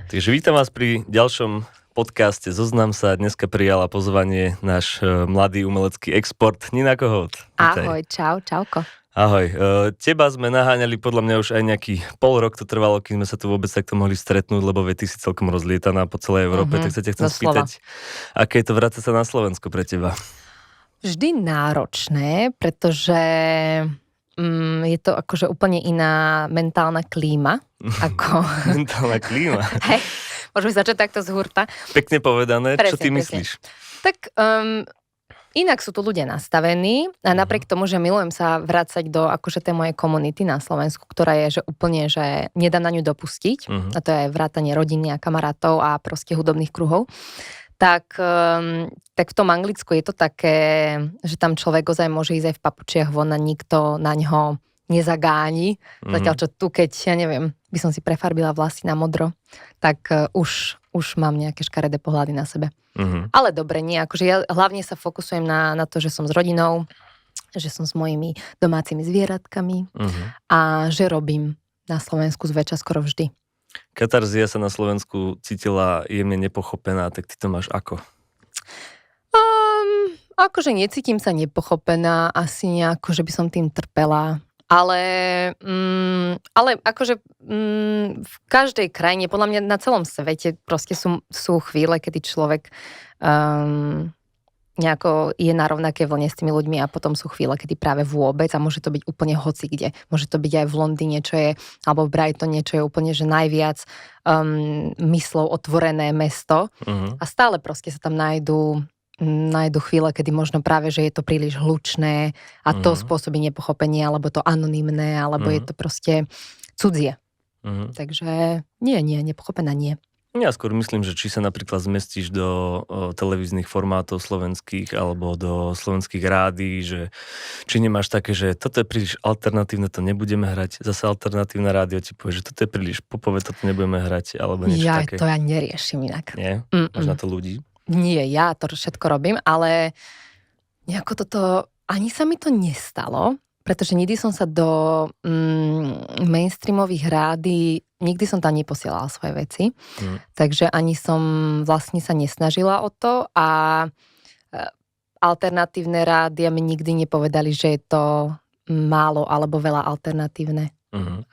Takže vítam vás pri ďalšom podcaste Zoznam sa. Dneska prijala pozvanie náš mladý umelecký export Nina Kohouth. Ahoj, čauko. Ahoj, teba sme naháňali, podľa mňa už aj nejaký pol rok to trvalo, kým sme sa tu vôbec takto mohli stretnúť, lebo ty si celkom rozlietaná po celej Európe, tak sa ťa chcem spýtať, aké je to vrácať sa na Slovensko pre teba? Vždy náročné, pretože je to akože úplne iná mentálna klíma. Mentálna klíma? Hej, môžeme začať takto z hurta. Pekne povedané, presne, čo ty myslíš? Tak inak sú tu ľudia nastavení a napriek tomu, že milujem sa vrácať do akože tej mojej komunity na Slovensku, ktorá je že úplne, že nedá na ňu dopustiť, a to je vrátanie rodiny a kamarátov a proste hudobných kruhov, tak v tom Anglicku je to také, že tam človek ozaj môže ísť aj v papučiach von a nikto na ňo nezagáni. Zatiaľ, čo tu, keď, ja neviem, by som si prefarbila vlasy na modro, tak už mám nejaké škaredé pohľady na sebe. Ale dobre, nie, akože ja hlavne sa fokusujem na to, že som s rodinou, že som s mojimi domácimi zvieratkami a že robím na Slovensku zväčša skoro vždy. Katarzia sa na Slovensku cítila jemne nepochopená, tak ty to máš ako? Akože necítim sa nepochopená, asi nejako, že by som tým trpela. Ale akože v každej krajine, podľa mňa na celom svete proste sú chvíle, kedy človek nejako je na rovnaké vlne s tými ľuďmi a potom sú chvíle, kedy práve vôbec a môže to byť úplne hoci kde. Môže to byť aj v Londýne, čo je, alebo v Brightone, čo je úplne, že najviac myslou otvorené mesto a stále proste sa tam nájdu chvíle, kedy možno práve, že je to príliš hlučné a to spôsobí nepochopenie, alebo to anonymné, alebo je to proste cudzie. Takže nie, nepochopená nie. Ja skôr myslím, že či sa napríklad zmestíš do televíznych formátov slovenských alebo do slovenských rádií, že či nemáš také, že toto je príliš alternatívne, to nebudeme hrať, zase alternatívne rádio ti povie, že toto je príliš popové, toto nebudeme hrať, alebo niečo také. To ja neriešim inak. Nie? Máš na to ľudí? Nie, ja to všetko robím, ale nejako toto, ani sa mi to nestalo, pretože nikdy som sa do mainstreamových rádií, nikdy som tam neposielala svoje veci, takže ani som vlastne sa nesnažila o to a alternatívne rádia mi nikdy nepovedali, že je to málo alebo veľa alternatívne.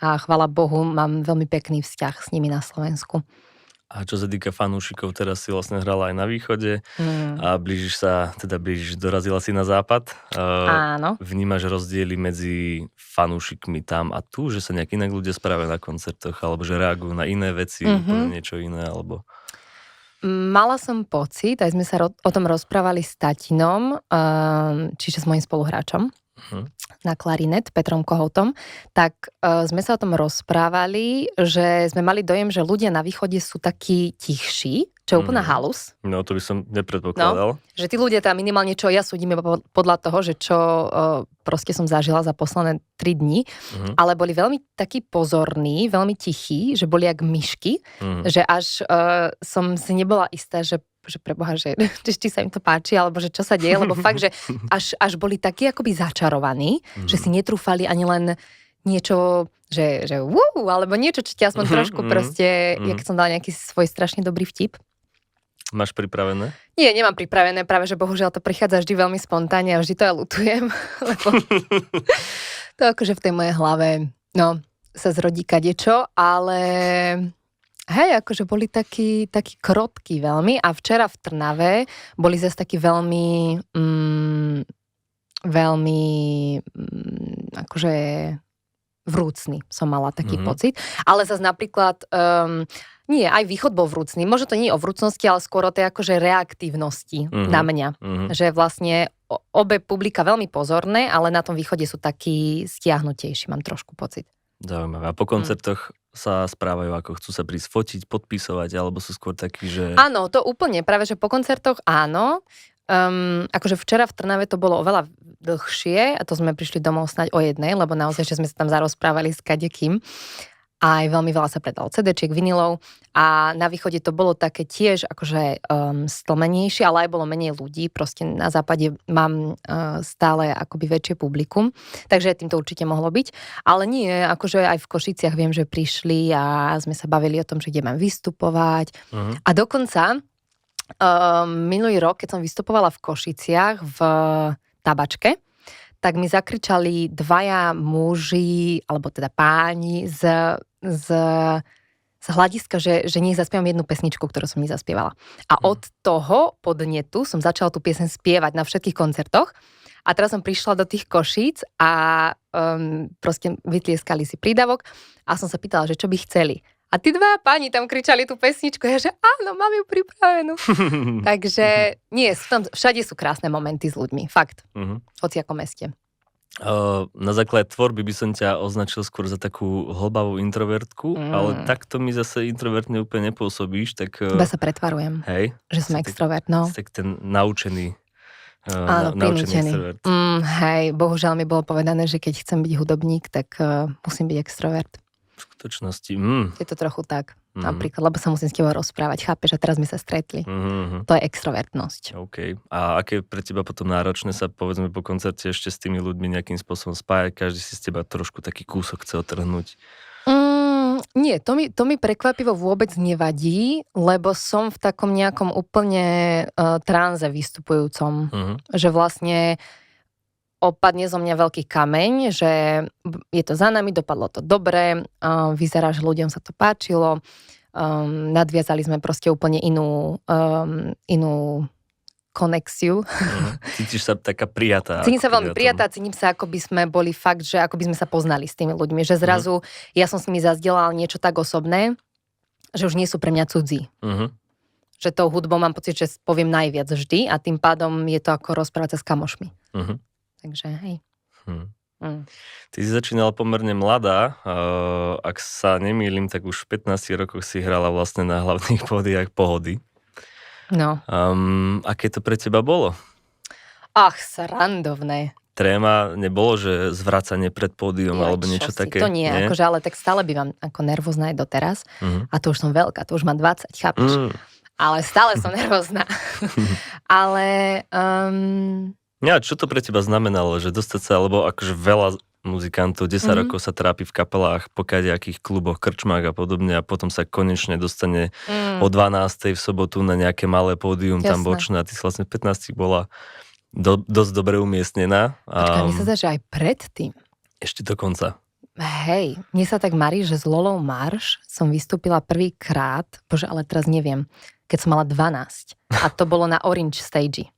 A chvála Bohu, mám veľmi pekný vzťah s nimi na Slovensku. A čo sa týka fanúšikov, teraz si vlastne hrala aj na východe a dorazila si na západ. Áno. Vnímaš rozdiely medzi fanúšikmi tam a tu, že sa nejak inak ľudia správajú na koncertoch, alebo že reagujú na iné veci, úplne niečo iné, alebo... Mala som pocit, aj sme sa o tom rozprávali s tatinom, čiže s mojím spoluhráčom na klarinet, Petrom Kohouthom, tak sme sa o tom rozprávali, že sme mali dojem, že ľudia na východe sú takí tichší, čo je úplná halus. No, to by som nepredpokladal. Že tí ľudia tam minimálne, čo ja súdim podľa toho, že čo proste som zažila za posledné 3 dni, ale boli veľmi takí pozorní, veľmi tichí, že boli jak myšky, že až som si nebola istá, že preboha, že či sa im to páči, alebo že čo sa deje, lebo fakt, že až boli takí akoby začarovaní, že si netrúfali ani len niečo, že alebo niečo, čo ťa aspoň trošku proste, jak som dala nejaký svoj strašne dobrý vtip. Máš pripravené? Nie, nemám pripravené, práve že bohužiaľ to prichádza vždy veľmi spontánne a vždy to ja ľutujem, lebo to akože v tej mojej hlave, sa zrodí kadečo, ale... Hej, akože boli takí krotkí veľmi a včera v Trnave boli zase takí veľmi akože vrúcni, som mala taký pocit. Ale zase napríklad, nie, aj východ bol vrúcný. Možno to nie je o vrúcnosti, ale skôr o tej akože reaktívnosti na mňa. Že vlastne obe publika veľmi pozorné, ale na tom východe sú takí stiahnutejší, mám trošku pocit. Zaujímavé. A po koncertoch sa správajú, ako chcú sa prísť fotiť, podpisovať, alebo sú skôr takí, že... Áno, to úplne, práve že po koncertoch áno. Akože včera v Trnave to bolo oveľa dlhšie a to sme prišli domov snáď o 1:00, lebo naozaj, že sme sa tam zarozprávali s kadekým. Aj veľmi veľa sa predalo CD-čiek, vinilov a na východe to bolo také tiež akože stlmenejšie, ale aj bolo menej ľudí. Proste na západe mám stále akoby väčšie publikum, takže tým to určite mohlo byť. Ale nie, akože aj v Košiciach viem, že prišli a sme sa bavili o tom, že kde mám vystupovať. A dokonca minulý rok, keď som vystupovala v Košiciach v Tabačke, tak mi zakričali dvaja muži, alebo teda páni z hľadiska, že nech zaspievam jednu pesničku, ktorú som nezaspievala. A od toho podnetu som začala tú pieseň spievať na všetkých koncertoch. A teraz som prišla do tých Košíc a proste vytlieskali si prídavok a som sa pýtala, že čo by chceli. A tí dvaja páni tam kričali tú pesničku, ja že áno, mám ju pripravenú. Takže nie, všade sú krásne momenty s ľuďmi, fakt. Hociakom meste. Na základe tvorby by som ťa označil skôr za takú hlbavú introvertku, ale takto mi zase introvertne úplne nepôsobíš, tak... Iba sa pretvarujem, hej, že som extrovert, no. Tak ten naučený extrovert. Hej, bohužiaľ mi bolo povedané, že keď chcem byť hudobník, tak musím byť extrovert. V skutočnosti. Je to trochu tak. Napríklad, lebo sa musím s tebou rozprávať. Chápeš, že teraz sme sa stretli. To je extrovertnosť. OK. A aké je pre teba potom náročné sa, povedzme, po koncerte ešte s tými ľuďmi nejakým spôsobom spájať? Každý si z teba trošku taký kúsok chce otrhnúť. Nie, to mi prekvapivo vôbec nevadí, lebo som v takom nejakom úplne tranze vystupujúcom. Že vlastne opadne zo mňa veľký kameň, že je to za nami, dopadlo to dobre, vyzerá, že ľuďom sa to páčilo, nadviazali sme proste úplne inú konexiu. Cítiš sa taká prijatá. Cítim sa veľmi prijatá, cítim sa, ako by sme boli fakt, že ako by sme sa poznali s tými ľuďmi, že zrazu ja som s nimi zazdielala niečo tak osobné, že už nie sú pre mňa cudzí. Že tou hudbou mám pocit, že poviem najviac vždy a tým pádom je to ako rozprávať sa s kamošmi. Takže hej. Ty si začínala pomerne mladá. Ak sa nemýlim, tak už v 15 rokoch si hrala vlastne na hlavných pódiách Pohody. No. Aké to pre teba bolo? Srandovné. Tréma nebolo, že zvracanie pred pódium alebo niečo také? To nie, akože, ale tak stále bývam ako nervózna aj doteraz. A to už som veľká, to už mám 20, chápeš? Ale stále som nervózna. Ale... Ja, čo to pre teba znamenalo, že dostať sa, lebo akože veľa muzikantov 10 rokov sa trápi v kapelách, po kadejakých kluboch, krčmách a podobne a potom sa konečne dostane o 12:00 v sobotu na nejaké malé pódium tam bočné a ty si vlastne 15 bola dosť dobre umiestnená. Počkaj, mi sa zdá, že aj predtým. Ešte dokonca. Hej, mne sa tak marí, že s Lolou Marš som vystúpila prvýkrát, bože, ale teraz neviem, keď som mala 12 a to bolo na Orange Stage.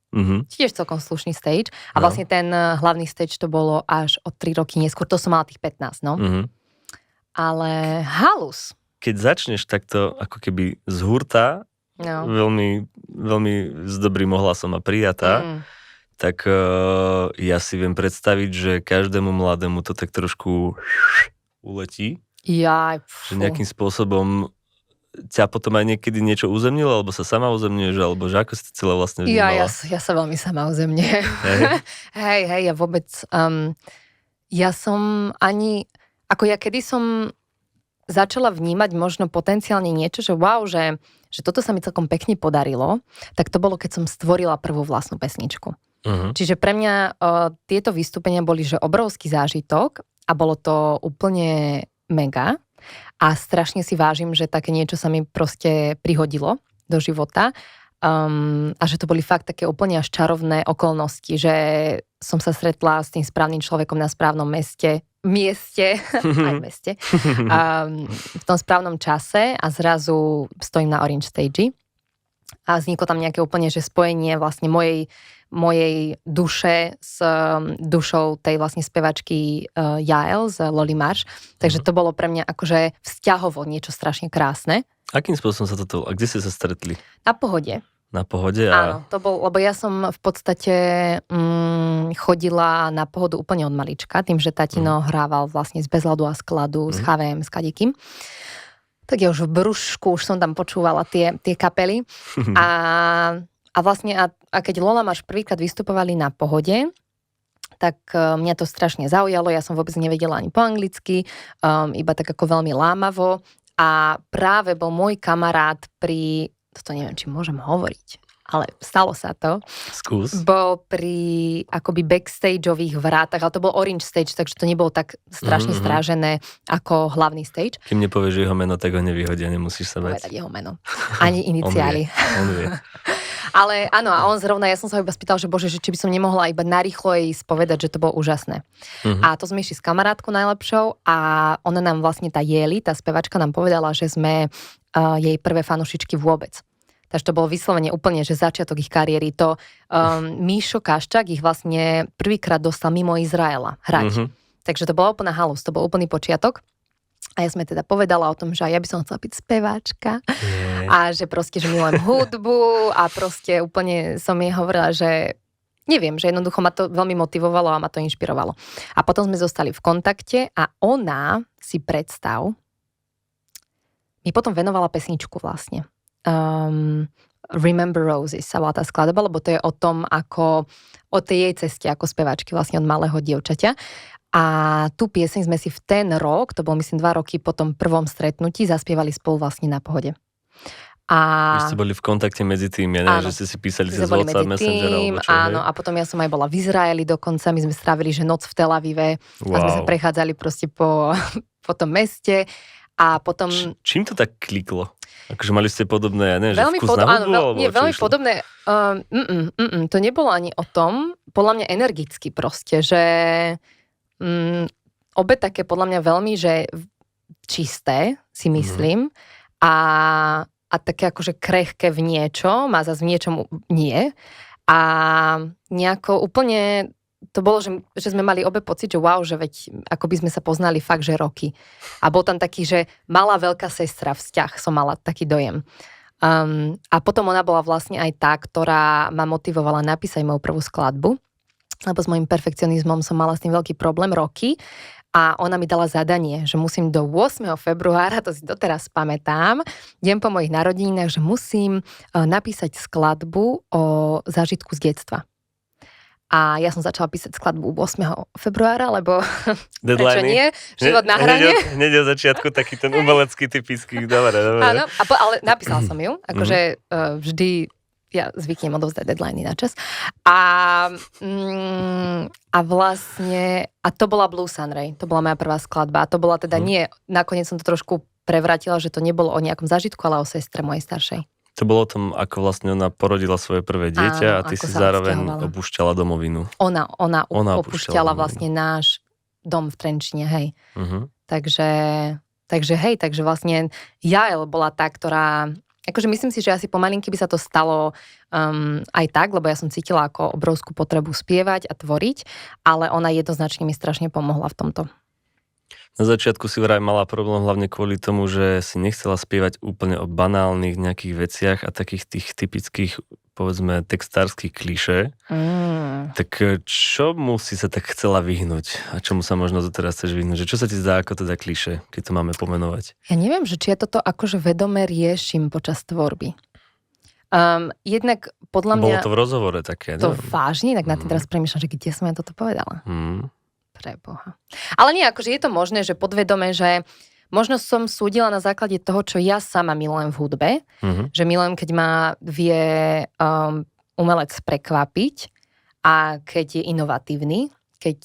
Tiež celkom slušný stage. A vlastne ten hlavný stage to bolo až o 3 roky neskôr. To som mala tých 15, no. Ale halus. Keď začneš takto ako keby z hurta, veľmi, veľmi s dobrým ohlasom a prijatá, tak ja si viem predstaviť, že každému mladému to tak trošku uletí. Že nejakým spôsobom ťa potom aj niekedy niečo uzemnilo, alebo sa sama uzemňuješ, alebo že ako si to celé vlastne vnímala? Ja sa veľmi sama uzemňujem. Hej, ja vôbec... ja som ani... Ako ja kedy som začala vnímať možno potenciálne niečo, že wow, že toto sa mi celkom pekne podarilo, tak to bolo, keď som stvorila prvú vlastnú pesničku. Čiže pre mňa tieto vystúpenia boli, že obrovský zážitok a bolo to úplne mega. A strašne si vážim, že také niečo sa mi proste prihodilo do života a že to boli fakt také úplne až čarovné okolnosti, že som sa stretla s tým správnym človekom na správnom mieste, v tom správnom čase a zrazu stojím na Orange Stage a vzniklo tam nejaké úplne, že spojenie vlastne mojej duše s dušou tej vlastne spevačky Jael z Loli Marš. Takže to bolo pre mňa akože vzťahovo niečo strašne krásne. Akým spôsobom sa toto... A kde ste sa stretli? Na Pohode. Na Pohode? Áno, to bol, lebo ja som v podstate chodila na Pohodu úplne od malička, tým, že tatino hrával vlastne z Bezladu a Skladu, s HVM, s kadekým. Tak ja už v brúšku, už som tam počúvala tie kapely. A vlastne, a keď Lola Marš prvýkrát vystupovali na Pohode, tak mňa to strašne zaujalo, ja som vôbec nevedela ani po anglicky, iba tak ako veľmi lámavo a práve bol môj kamarát pri, toto neviem, či môžem hovoriť, ale stalo sa to. Skús. Bol pri akoby backstageových vrátach, ale to bol orange stage, takže to nebolo tak strašne strážené ako hlavný stage. Kým nepovieš jeho meno, tak ho nevyhodia, nemusíš sa bať. Povedať jeho meno. Ani iniciály. On vie. Ale áno, a on zrovna, ja som sa ho iba spýtal, že bože, že či by som nemohla iba narýchlo jej spovedať, že to bolo úžasné. A to sme išli s kamarátkou najlepšou a ona nám vlastne, tá Jeli, tá spevačka nám povedala, že sme jej prvé fanušičky vôbec. Takže to bolo vyslovene úplne, že začiatok ich kariéry. To Míšo Kaščák ich vlastne prvýkrát dostal mimo Izraela hrať. Takže to bola úplná halus, to bol úplný počiatok. A ja som teda povedala o tom, že ja by som chcela byť speváčka a že proste, že milujem hudbu a proste úplne som jej hovorila, že neviem, že jednoducho ma to veľmi motivovalo a ma to inšpirovalo. A potom sme zostali v kontakte a ona, si predstav, mi potom venovala pesničku vlastne. Remember Roses sa volá tá skladba, lebo to je o tom, ako o tej jej ceste ako speváčky vlastne od malého dievčaťa. A tú pieseň sme si v ten rok, to bol myslím 2 roky po tom prvom stretnutí, zaspievali spolu vlastne na Pohode. A vy ste boli v kontakte medzi tým, ja neviem, že ste si písali cez WhatsApp, Messenger alebo čo? Áno, a potom ja som aj bola v Izraeli dokonca, my sme strávili, že noc v Tel Avive a sme sa prechádzali proste po tom meste a potom... Čím to tak kliklo? Akože mali ste podobné, ja neviem, že veľmi vkus na hudbu? Áno, nie, veľmi podobné. To nebolo ani o tom, podľa mňa energicky proste, že obe také podľa mňa veľmi, že čisté, si myslím, a také akože krehké v niečom a zase v niečom nie. A nejako úplne to bolo, že sme mali obe pocit, že wow, že veď ako by sme sa poznali fakt, že roky. A bol tam taký, že malá veľká sestra vzťah, som mala taký dojem. A potom ona bola vlastne aj tá, ktorá ma motivovala napísať moju prvú skladbu, lebo s mojím perfekcionizmom som mala s tým veľký problém roky. A ona mi dala zadanie, že musím do 8. februára, to si doteraz pamätám, deň po mojich narodeninách, že musím napísať skladbu o zážitku z detstva. A ja som začala písať skladbu 8. februára, lebo prečo nie? Život na hrane. Hneď od začiatku taký ten umelecký typický, dobre. Áno, ale napísala som ju, akože vždy ja zvyknem odovzdať deadliny na čas. A vlastne, a to bola Blue Sunray, to bola moja prvá skladba. A to bola teda nie, nakoniec som to trošku prevratila, že to nebolo o nejakom zážitku, ale o sestre mojej staršej. To bolo o tom, ako vlastne ona porodila svoje prvé dieťa. Áno, a ty si zároveň opúšťala domovinu. Ona opúšťala vlastne náš dom v Trenčine, hej. Takže vlastne Jael bola tá, ktorá... Akože myslím si, že asi pomalinky by sa to stalo aj tak, lebo ja som cítila ako obrovskú potrebu spievať a tvoriť, ale ona jednoznačne mi strašne pomohla v tomto. Na začiatku si vraj mala problém hlavne kvôli tomu, že si nechcela spievať úplne o banálnych nejakých veciach a takých tých typických, povedzme, textárskych klišé. Tak čomu si sa tak chcela vyhnúť? A čomu sa možno doteraz chceš vyhnúť? Že čo sa ti zdá ako teda klišé, keď to máme pomenovať? Ja neviem, že či ja toto akože vedome riešim počas tvorby. Jednak podľa mňa... Bolo to v rozhovore také, to vážne, tak na tým teraz premýšľam, že kde som ja toto povedala. Preboha. Ale nie, akože je to možné, že podvedome, že možno som súdila na základe toho, čo ja sama milujem v hudbe, že milujem, keď ma vie umelec prekvapiť a keď je inovatívny, keď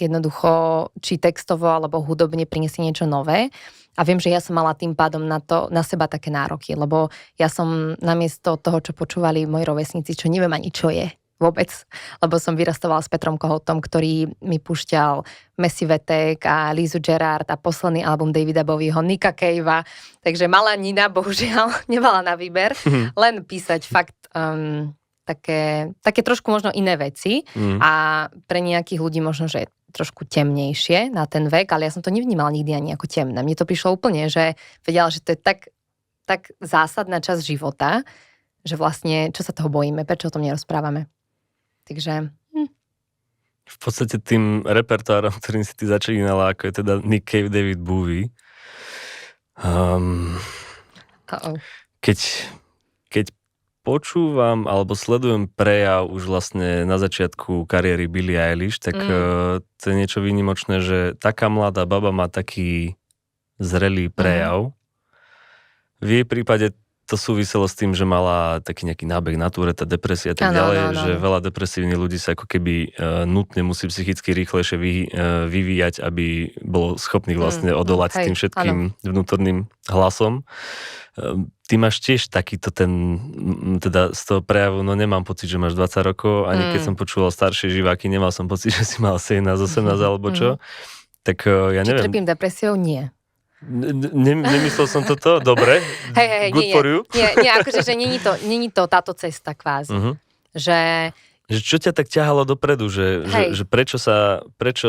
jednoducho či textovo alebo hudobne prinesie niečo nové. A viem, že ja som mala tým pádom na seba také nároky, lebo ja som namiesto toho, čo počúvali moji rovesníci, čo neviem ani čo je vôbec, lebo som vyrastovala s Petrom Kohoutom, ktorý mi púšťal Massive Attack a Lizu Gerard a posledný album Davida Bowieho, Nicka Cavea, takže malá Nina bohužiaľ nemala na výber, len písať fakt také trošku možno iné veci a pre nejakých ľudí možno, že je trošku temnejšie na ten vek, ale ja som to nevnímala nikdy ani ako temné. Mne to prišlo úplne, že vedela, že to je tak zásadná časť života, že vlastne, čo sa toho bojíme, prečo o tom nerozprávame. Takže... V podstate tým repertoárom, ktorým si ty začínala, ako je teda Nick Cave, David Bowie, keď počúvam alebo sledujem prejav už vlastne na začiatku kariéry Billie Eilish, tak to je niečo výnimočné, že taká mladá baba má taký zrelý prejav. V jej prípade to súviselo s tým, že mala taký nejaký nábeh na Tourette, depresia a tak ďalej, že veľa depresívnych ľudí sa ako keby nutne musí psychicky rýchlejšie vyvíjať, aby bolo schopných vlastne odolať s tým všetkým vnútorným hlasom. Ty máš tiež takýto teda z toho prejavu, no nemám pocit, že máš 20 rokov, ani keď som počúval staršie živáky, nemal som pocit, že si mal 17, 18 alebo čo. Tak ja neviem. Či trpím depresiou? Nie. Nemyslel som toto? Dobre. Good for you. Nie, akože, že není to táto cesta kvázi. Že čo ťa tak ťahalo dopredu? Že prečo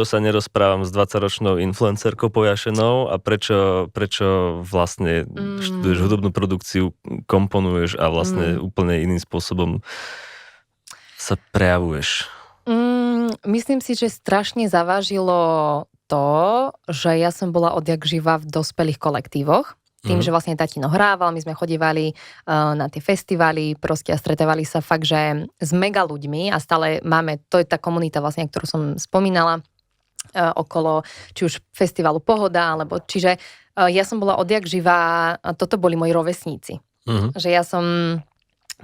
sa nerozprávam s 20-ročnou influencerkou pojašenou a prečo vlastne študuješ hudobnú produkciu, komponuješ a vlastne úplne iným spôsobom sa prejavuješ? Myslím si, že strašne zavážilo to, že ja som bola odjak živa v dospelých kolektívoch. Tým, že vlastne tatino hrával, my sme chodívali na tie festivaly proste a stretávali sa fakt, že s mega ľuďmi a stále máme, to je tá komunita vlastne, ktorú som spomínala okolo, či už festivalu Pohoda, alebo čiže ja som bola odjak živa, toto boli moji rovesníci. Že ja som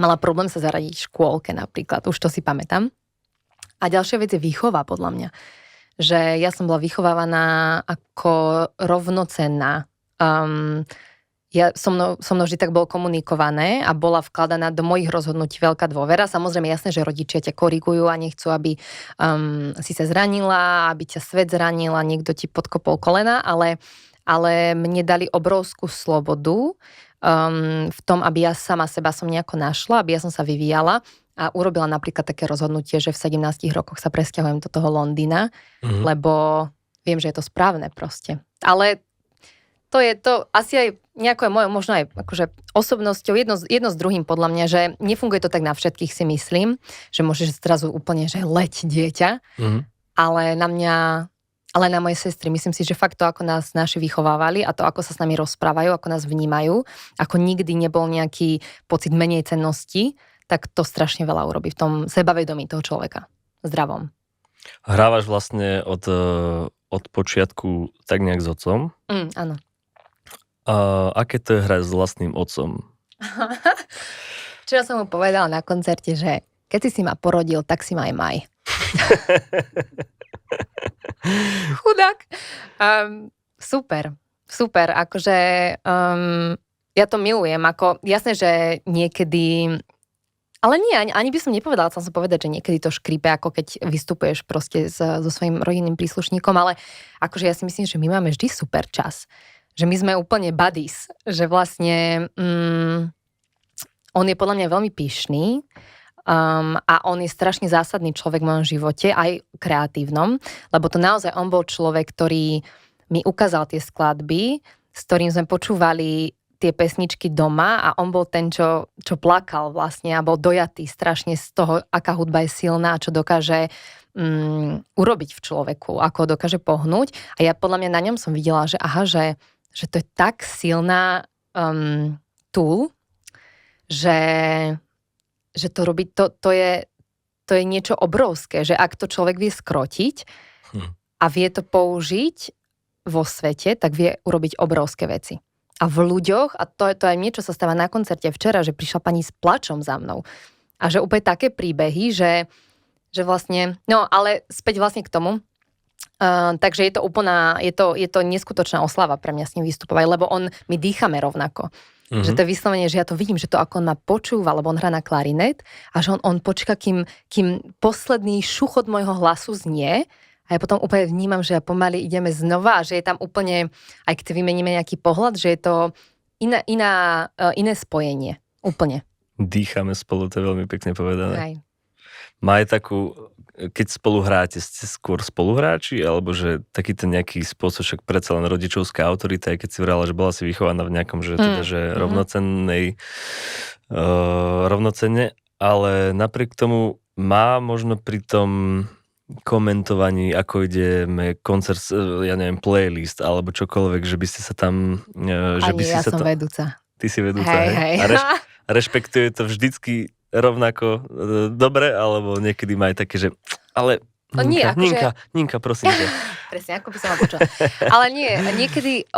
mala problém sa zaradiť v škôlke napríklad, už to si pamätám. A ďalšia vec je výchova podľa mňa. Že ja som bola vychovávaná ako rovnocenná. So mnou vždy tak bolo komunikované a bola vkladaná do mojich rozhodnutí veľká dôvera. Samozrejme, jasné, že rodičia ťa korigujú a nechcú, aby si sa zranila, aby ťa svet zranila, niekto ti podkopol kolena, ale mne dali obrovskú slobodu v tom, aby ja sama seba som nejako našla, aby ja som sa vyvíjala. A urobila napríklad také rozhodnutie, že v 17 rokoch sa presťahujem do toho Londýna, lebo viem, že je to správne proste. Ale to je to asi aj nejako je moje, možno aj akože osobnosťou, jedno s druhým podľa mňa, že nefunguje to tak na všetkých, si myslím, že môžeš zrazu úplne, že leď dieťa, ale na mňa, ale na moje sestry, myslím si, že fakt to, ako nás naši vychovávali a to, ako sa s nami rozprávajú, ako nás vnímajú, ako nikdy nebol nejaký pocit menej cennosti, tak to strašne veľa urobí v tom sebavedomí toho človeka. Zdravom. Hrávaš vlastne od počiatku tak nejak s otcom? Áno. Aké to je hrať s vlastným otcom? Včera som mu povedala na koncerte, že keď si ma porodil, tak si ma aj maj. Chudák. Super. Akože ja to milujem. Jasné, že niekedy... Ale nie, ani by som nepovedala, chcem sa povedať, že niekedy to škrípe, ako keď vystupuješ proste so svojím rodinným príslušníkom, ale akože ja si myslím, že my máme vždy super čas. Že my sme úplne buddies, že vlastne on je podľa mňa veľmi pyšný a on je strašne zásadný človek v mojom živote, aj kreatívnom, lebo to naozaj on bol človek, ktorý mi ukázal tie skladby, s ktorým sme počúvali tie pesničky doma a on bol ten, čo plakal vlastne a bol dojatý strašne z toho, aká hudba je silná, čo dokáže urobiť v človeku, ako ho dokáže pohnúť. A ja podľa mňa na ňom som videla, že aha, že to je tak silná tool, že to robí, to je niečo obrovské, že ak to človek vie skrotiť a vie to použiť vo svete, tak vie urobiť obrovské veci. A v ľuďoch, a to je aj niečo, sa stáva na koncerte včera, že prišla pani s plačom za mnou. A že úplne také príbehy, že vlastne, no ale späť vlastne k tomu, takže je to úplná, je to neskutočná oslava pre mňa s ním vystupovať, lebo my dýchame rovnako. Že to je vyslovene, že ja to vidím, že to ako on ma počúva, lebo on hrá na klarinet a že on počká, kým posledný šuchot môjho hlasu znie. A ja potom úplne vnímam, že ja pomaly ideme znova a že je tam úplne, aj keď vymeníme nejaký pohľad, že je to iné spojenie. Úplne. Dýchame spolu, to je veľmi pekne povedané. Aj. Má aj takú, keď spolu hráte, ste skôr spoluhráči, alebo že taký ten nejaký spôsob, však predsa len rodičovská autorita, aj keď si vrala, že bola si vychovaná v nejakom, že teda, že rovnocenne, ale napriek tomu má možno pri tom komentovaní, ako ideme koncert, ja neviem, playlist alebo čokoľvek, že by ste sa tam... Že by si ja som vedúca. Ty si vedúca, hej? A rešpektuje to vždycky rovnako dobre, alebo niekedy má aj také, že ale Ninka, prosím ťa. Presne, ako by som ma počula. Ale nie, niekedy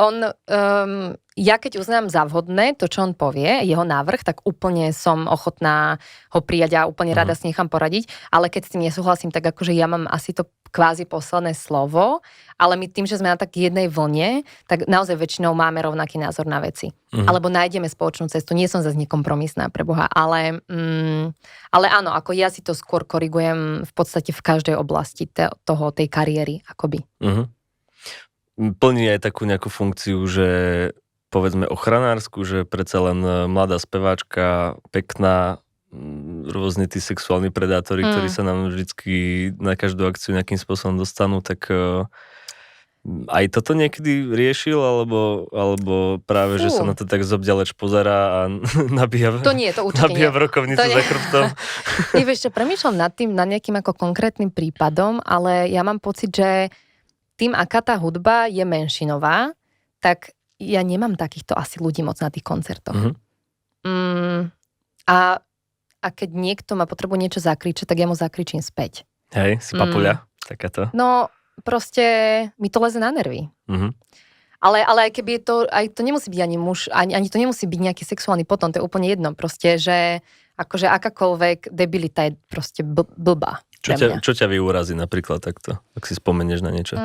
ja keď uznám za vhodné to, čo on povie, jeho návrh, tak úplne som ochotná ho prijať a úplne rada si nechám poradiť, ale keď s tým nesúhlasím, tak akože ja mám asi to kvázi posledné slovo, ale my tým, že sme na tak jednej vlne, tak naozaj väčšinou máme rovnaký názor na veci. Alebo nájdeme spoločnú cestu. Nie som zase nekompromisná pre Boha, ale áno, ako ja si to skôr korigujem v podstate v každej oblasti tej kariéry, akoby. Plní aj takú nejakú funkciu, že povedzme ochranársku, že predsa len mladá speváčka, pekná, rôzne tí sexuálni predátori, ktorí sa nám vždycky na každú akciu nejakým spôsobom dostanú, tak aj toto niekedy riešil, alebo práve, že sa na to tak zobďaleč pozerá a nabíja v rokovnicu za chrbtom. Nie, vieš čo, premýšľam nad nejakým ako konkrétnym prípadom, ale ja mám pocit, že tým, aká tá hudba je menšinová, tak ja nemám takýchto asi ľudí moc na tých koncertoch. A keď niekto má potrebu niečo zakričať, tak ja mu zakričím späť. Hej, si papuľa, takáto. No, proste mi to leze na nervy. Ale aj keby je to, aj to nemusí byť ani muž, ani to nemusí byť nejaký sexuálny potom, to je úplne jedno. Proste, že akože akákoľvek debilita je proste blbá. Čo ťa vyurazí napríklad takto, ak si spomenieš na niečo?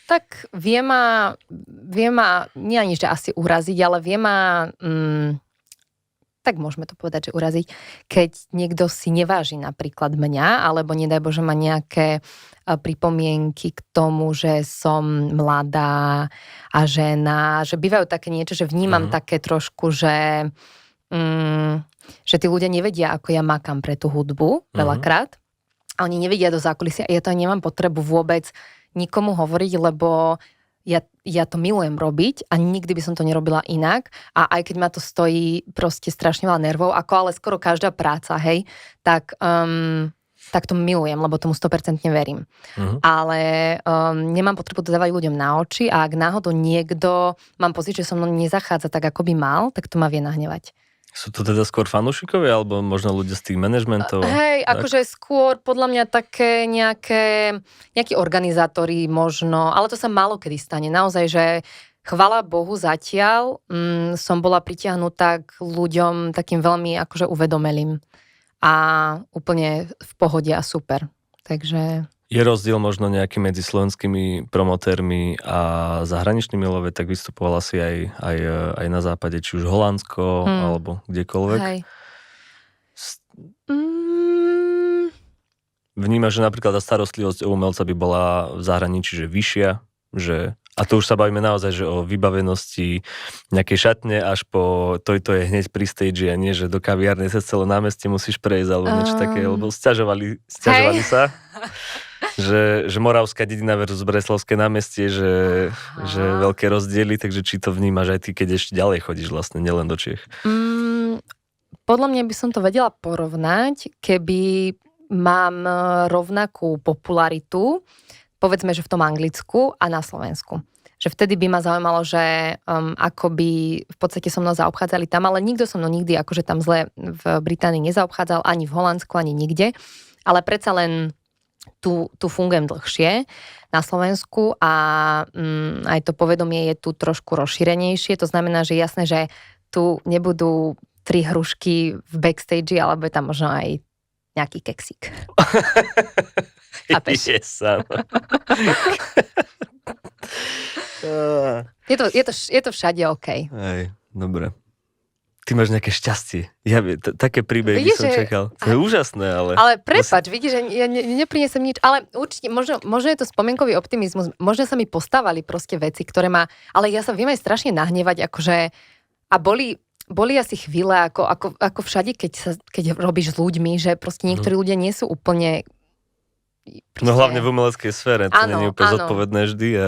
Tak vie ma, nie ani, že asi uraziť, ale vie ma... tak môžeme to povedať, že uraziť, keď niekto si neváži napríklad mňa, alebo nedaj Bože má nejaké pripomienky k tomu, že som mladá a žena, že bývajú také niečo, že vnímam také trošku, že tí ľudia nevedia, ako ja makám pre tú hudbu veľakrát. A oni nevedia do zákulisia. Ja to nemám potrebu vôbec nikomu hovoriť, lebo ja to milujem robiť a nikdy by som to nerobila inak a aj keď ma to stojí proste strašne veľa nervov, ako ale skoro každá práca, hej, tak to milujem, lebo tomu 100% verím. Ale nemám potrebu to dávať ľuďom na oči a ak náhodou niekto, mám pocit, že so mnou nezachádza tak, ako by mal, tak to ma vie nahnevať. Sú to teda skôr fanúšikovia, alebo možno ľudia z tých manažmentov? Hej, akože skôr podľa mňa také nejakí organizátori možno, ale to sa málo kedy stane. Naozaj, že chvala Bohu zatiaľ som bola pritiahnutá k ľuďom takým veľmi akože uvedomelým a úplne v pohode a super. Takže... Je rozdiel možno nejaký medzi slovenskými promotérmi a zahraničnými, lebo tak vystupovala si aj na západe, či už Holandsko, alebo kdekoľvek. Hej. Vnímaš, že napríklad starostlivosť o umelca by bola v zahraničí, že vyššia, že... A to už sa bavíme naozaj, že o vybavenosti nejakej šatne až po to je hneď pri stage a nie, že do kaviárne cez celé námestie musíš prejsť alebo niečo také, lebo sťažovali sa. Že Moravská dedina versus Breslavské námestie, že veľké rozdiely, takže či to vnímaš aj ty, keď ešte ďalej chodíš vlastne, nielen do Čiech? Podľa mňa by som to vedela porovnať, keby mám rovnakú popularitu, povedzme, že v tom Anglicku a na Slovensku. Že vtedy by ma zaujímalo, že ako by v podstate so mnou zaobchádzali tam, ale nikto so mnou nikdy akože tam zle v Británii nezaobchádzal, ani v Holandsku, ani nikde. Ale predsa len tu fungujem dlhšie na Slovensku a aj to povedomie je tu trošku rozšírenejšie. To znamená, že jasné, že tu nebudú 3 hrušky v backstage, alebo je tam možno aj nejaký keksík. Yes, je to všade OK. Hej, dobre. Ty máš nejaké šťastie. Také príbehy by som čakal. To je úžasné, ale... Ale prepáč, vidíš, že ja neprinesem nič, ale určite, možno je to spomienkový optimizmus, možno sa mi postávali proste veci, ktoré ma... Ale ja sa viem aj strašne nahnevať, akože... A boli asi chvíle, ako všade, keď robíš s ľuďmi, že proste niektorí ľudia nie sú úplne... Proste... No hlavne v umeleckej sfére, to nie je úplne zodpovedné vždy a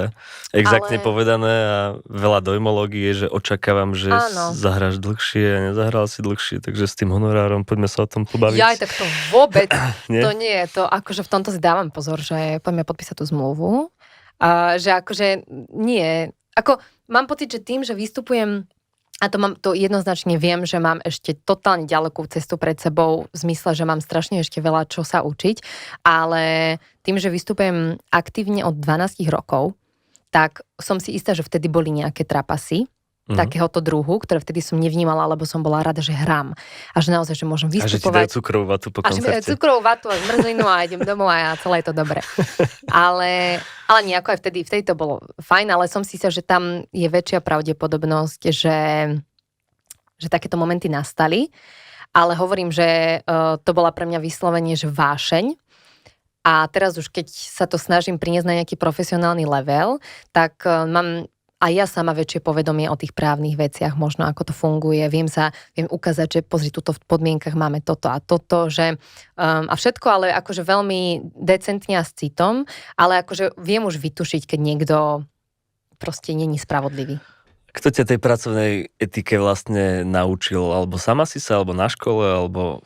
exaktne povedané a veľa dojmológie, že očakávam, že zahráš dlhšie a nezahral si dlhšie, takže s tým honorárom poďme sa o tom pobaviť. Ja tak to vôbec, to nie je to, akože v tomto si dávam pozor, že poďme podpísať tú zmluvu, a že akože nie, ako mám pocit, že tým, že vystupujem A to jednoznačne viem, že mám ešte totálne ďalekú cestu pred sebou, v zmysle, že mám strašne ešte veľa čo sa učiť, ale tým, že vystupujem aktívne od 12 rokov, tak som si istá, že vtedy boli nejaké trapasy, takéhoto druhu, ktoré vtedy som nevnímala, lebo som bola rada, že hrám. A že naozaj, že môžem vystupovať. A že ti dajú cukrovú vatu po koncerte. A že cukrovú vatu a zmrzlinu a idem domov a celé je to dobre. Ale nejako aj vtedy to bolo fajn, ale som si sa, že tam je väčšia pravdepodobnosť, že takéto momenty nastali. Ale hovorím, že to bola pre mňa vyslovene, že vášeň. A teraz už, keď sa to snažím priniesť na nejaký profesionálny level, tak mám a ja sama väčšie povedomie o tých právnych veciach, možno ako to funguje. Viem ukázať, že pozri, tuto v podmienkach máme toto a toto, že a všetko, ale akože veľmi decentne a s citom, ale akože viem už vytušiť, keď niekto proste není spravodlivý. Kto ťa tej pracovnej etike vlastne naučil? Alebo sama si sa, alebo na škole, alebo...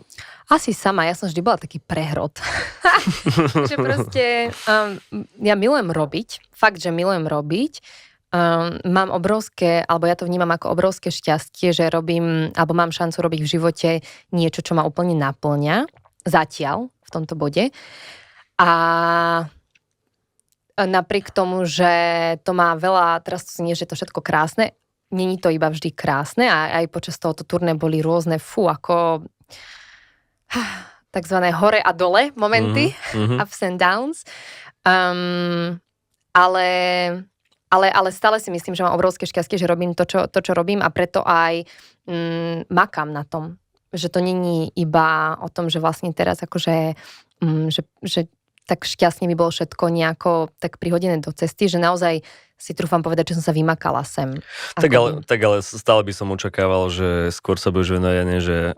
Asi sama, ja som vždy bola taký prehrod. Že proste ja milujem robiť, fakt, že milujem robiť. Mám obrovské, alebo ja to vnímam ako obrovské šťastie, že robím, alebo mám šancu robiť v živote niečo, čo ma úplne naplňa. Zatiaľ, v tomto bode. A napriek tomu, že to má veľa, teraz to znie, že je to všetko krásne, není to iba vždy krásne a aj počas tohoto turné boli rôzne ako takzvané hore a dole momenty, ups and downs. Ale stále si myslím, že mám obrovské šťastie, že robím to, čo robím a preto aj makám na tom. Že to není iba o tom, že vlastne teraz akože, že tak šťastne mi bolo všetko nejako tak prihodené do cesty, že naozaj si trúfam povedať, že som sa vymakala sem. Tak ale stále by som očakával, že skôr sa budeš venovať, že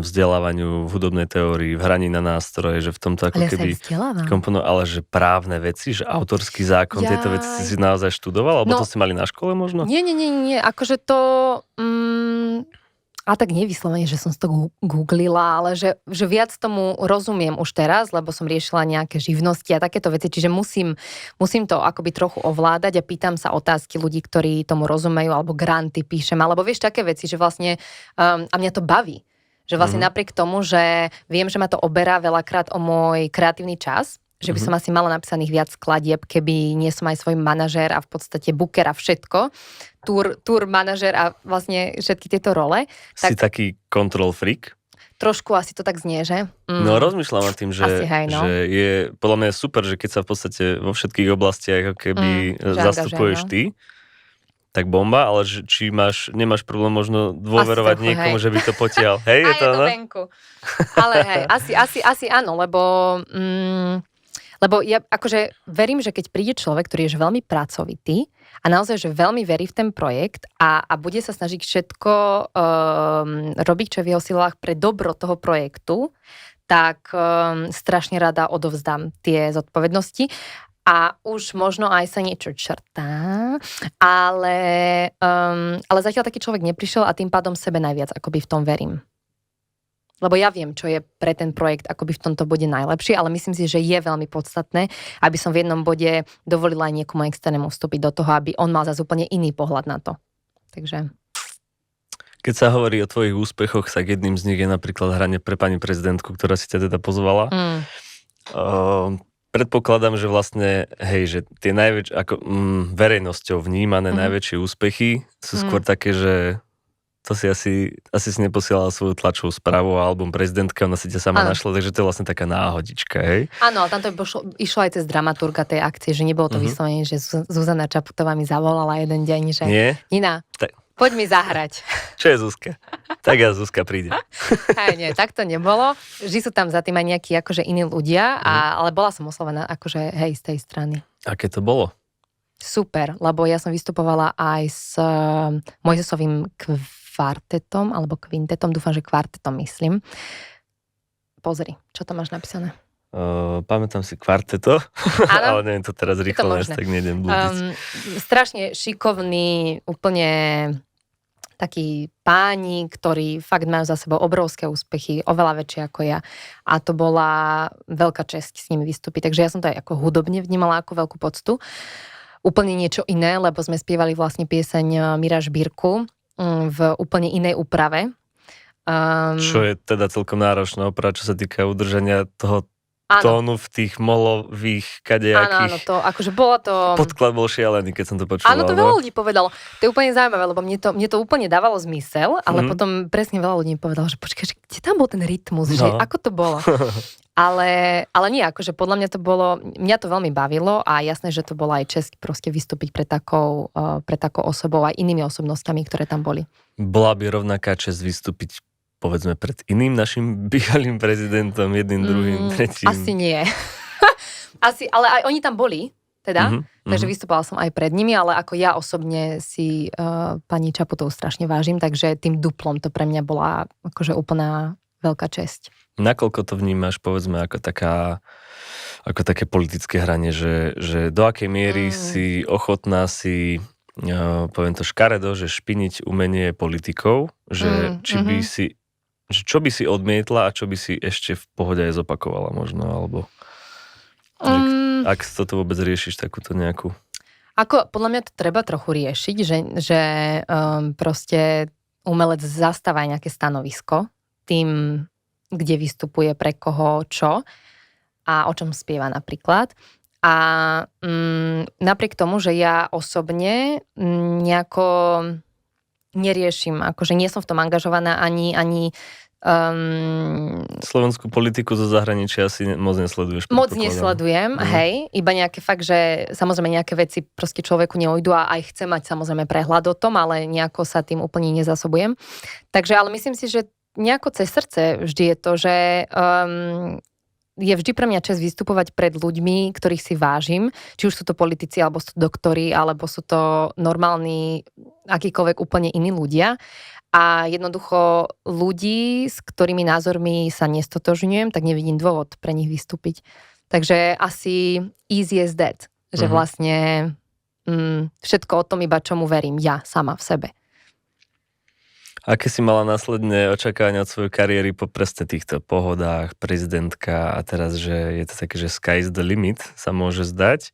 vzdelávaniu v hudobnej teórii, v hraní na nástroje, že v tomto ako keby komponovať, ale že právne veci, že autorský zákon, tieto veci si naozaj študoval? Alebo to si mali na škole možno? Nie. Akože to... A tak nevyslovene, že som si to googlila, ale že viac tomu rozumiem už teraz, lebo som riešila nejaké živnosti a takéto veci, čiže musím to akoby trochu ovládať a pýtam sa otázky ľudí, ktorí tomu rozumejú, alebo granty píšem, alebo vieš také veci, že vlastne a mňa to baví. Že vlastne napriek tomu, že viem, že ma to oberá veľakrát o môj kreatívny čas, že by som asi mala napísaných viac skladieb, keby nie som aj svoj manažér a v podstate booker a všetko, tour manažér a vlastne všetky tieto role. Si taký control freak? Trošku asi to tak znie, že? No rozmýšľam nad tým, že je podľa mňa super, že keď sa v podstate vo všetkých oblastiach ako keby zastupuješ ty, tak bomba, ale či nemáš problém možno dôverovať niekomu, že by to potiaľ. Hej, je to ono? Ale hej, asi áno, lebo ja akože verím, že keď príde človek, ktorý je veľmi pracovitý a naozaj, že veľmi verí v ten projekt a bude sa snažiť všetko robiť, čo je v jeho silách pre dobro toho projektu, tak strašne rada odovzdám tie zodpovednosti. A už možno aj sa niečo črtá, ale zatiaľ taký človek neprišiel a tým pádom sebe najviac akoby v tom verím. Lebo ja viem, čo je pre ten projekt akoby v tomto bode najlepšie, ale myslím si, že je veľmi podstatné, aby som v jednom bode dovolila aj niekomu externému vstúpiť do toho, aby on mal zase úplne iný pohľad na to. Takže... Keď sa hovorí o tvojich úspechoch, tak jedným z nich je napríklad hranie pre pani prezidentku, ktorá si ťa teda pozvala. Predpokladám, že vlastne, že tie verejnosťou vnímané najväčšie úspechy sú skôr také, že to si asi si neposielala svoju tlačovú správu a album prezidentke, ona si ťa sama našla, takže to je vlastne taká náhodička, hej? Áno, ale tam to išlo aj cez dramaturga tej akcie, že nebolo to vyslovene, že Zuzana Čaputová mi zavolala jeden deň, že Nina, poď mi zahrať. Čo je Zuzka? Tak ja Zuzka príde. Nie, tak to nebolo. Vždy sú tam za tým aj nejakí akože iní ľudia, ale bola som oslovená akože z tej strany. Aké to bolo? Super, lebo ja som vystupovala aj s Mojzesovým kvartetom, alebo kvintetom, dúfam, že kvartetom myslím. Pozri, čo tam máš napísané? Pamätám si kvarteto, ale neviem to teraz rýchlo, tak nejdem blúdiť. Strašne šikovný, úplne takí páni, ktorí fakt majú za sebou obrovské úspechy, oveľa väčšie ako ja. A to bola veľká česť s nimi vystúpiť. Takže ja som to aj ako hudobne vnímala ako veľkú poctu. Úplne niečo iné, lebo sme spievali vlastne pieseň Mira Žbírku, v úplne inej úprave. Čo je teda celkom náročná úprava, čo sa týka udržania toho tónu v tých molových kadejakých. Áno, to akože bola to... Podklad bol šialený, keď som to počúval. Áno, to veľa ľudí povedalo. To je úplne zaujímavé, lebo mne to úplne dávalo zmysel, ale potom presne veľa ľudí mi povedalo, že počkaj, že kde tam bol ten rytmus, že ako to bolo? Ale nie, akože podľa mňa to bolo, mňa to veľmi bavilo a jasné, že to bola aj česť proste vystúpiť pred takou osobou aj inými osobnostiami, ktoré tam boli. Bola by rovnaká česť vystúpiť povedzme pred iným našim bývalým prezidentom, jedným, druhým, tretím? Asi nie. Ale aj oni tam boli, teda, takže vystupovala som aj pred nimi, ale ako ja osobne si pani Čaputovú strašne vážim, takže tým duplom to pre mňa bola akože úplná veľká česť. Nakoľko to vnímaš, povedzme, ako také politické hranie, že do akej miery si ochotná si, poviem to škaredo, že špiniť umenie politikov, že či by si že čo by si odmietla a čo by si ešte v pohode aj zopakovala možno, alebo ak to vôbec riešiš takúto nejakú... Podľa mňa to treba trochu riešiť, že proste umelec zastáva aj nejaké stanovisko tým, kde vystupuje, pre koho, čo a o čom spieva napríklad. A napriek tomu, že ja osobne nejako neriešim, akože nie som v tom angažovaná ani slovenskú politiku zo zahraničia asi moc nesleduješ. Moc nesledujem, hej, iba nejaké fakt, že samozrejme nejaké veci proste človeku neujdu a aj chce mať samozrejme prehľad o tom, ale nejako sa tým úplne nezasobujem. Takže, ale myslím si, že nejako cez srdce vždy je to, že je vždy pre mňa čest vystupovať pred ľuďmi, ktorých si vážim, či už sú to politici, alebo sú to doktori, alebo sú to normálni, akýkoľvek úplne iní ľudia. A jednoducho ľudí, s ktorými názormi sa nestotožňujem, tak nevidím dôvod pre nich vystúpiť. Takže asi easy as that, že vlastne všetko o tom iba čomu verím ja sama v sebe. Aké si mala následne očakávania od svojej kariéry po presne týchto pohodách, prezidentka a teraz, že je to také, že sky is the limit sa môže zdať.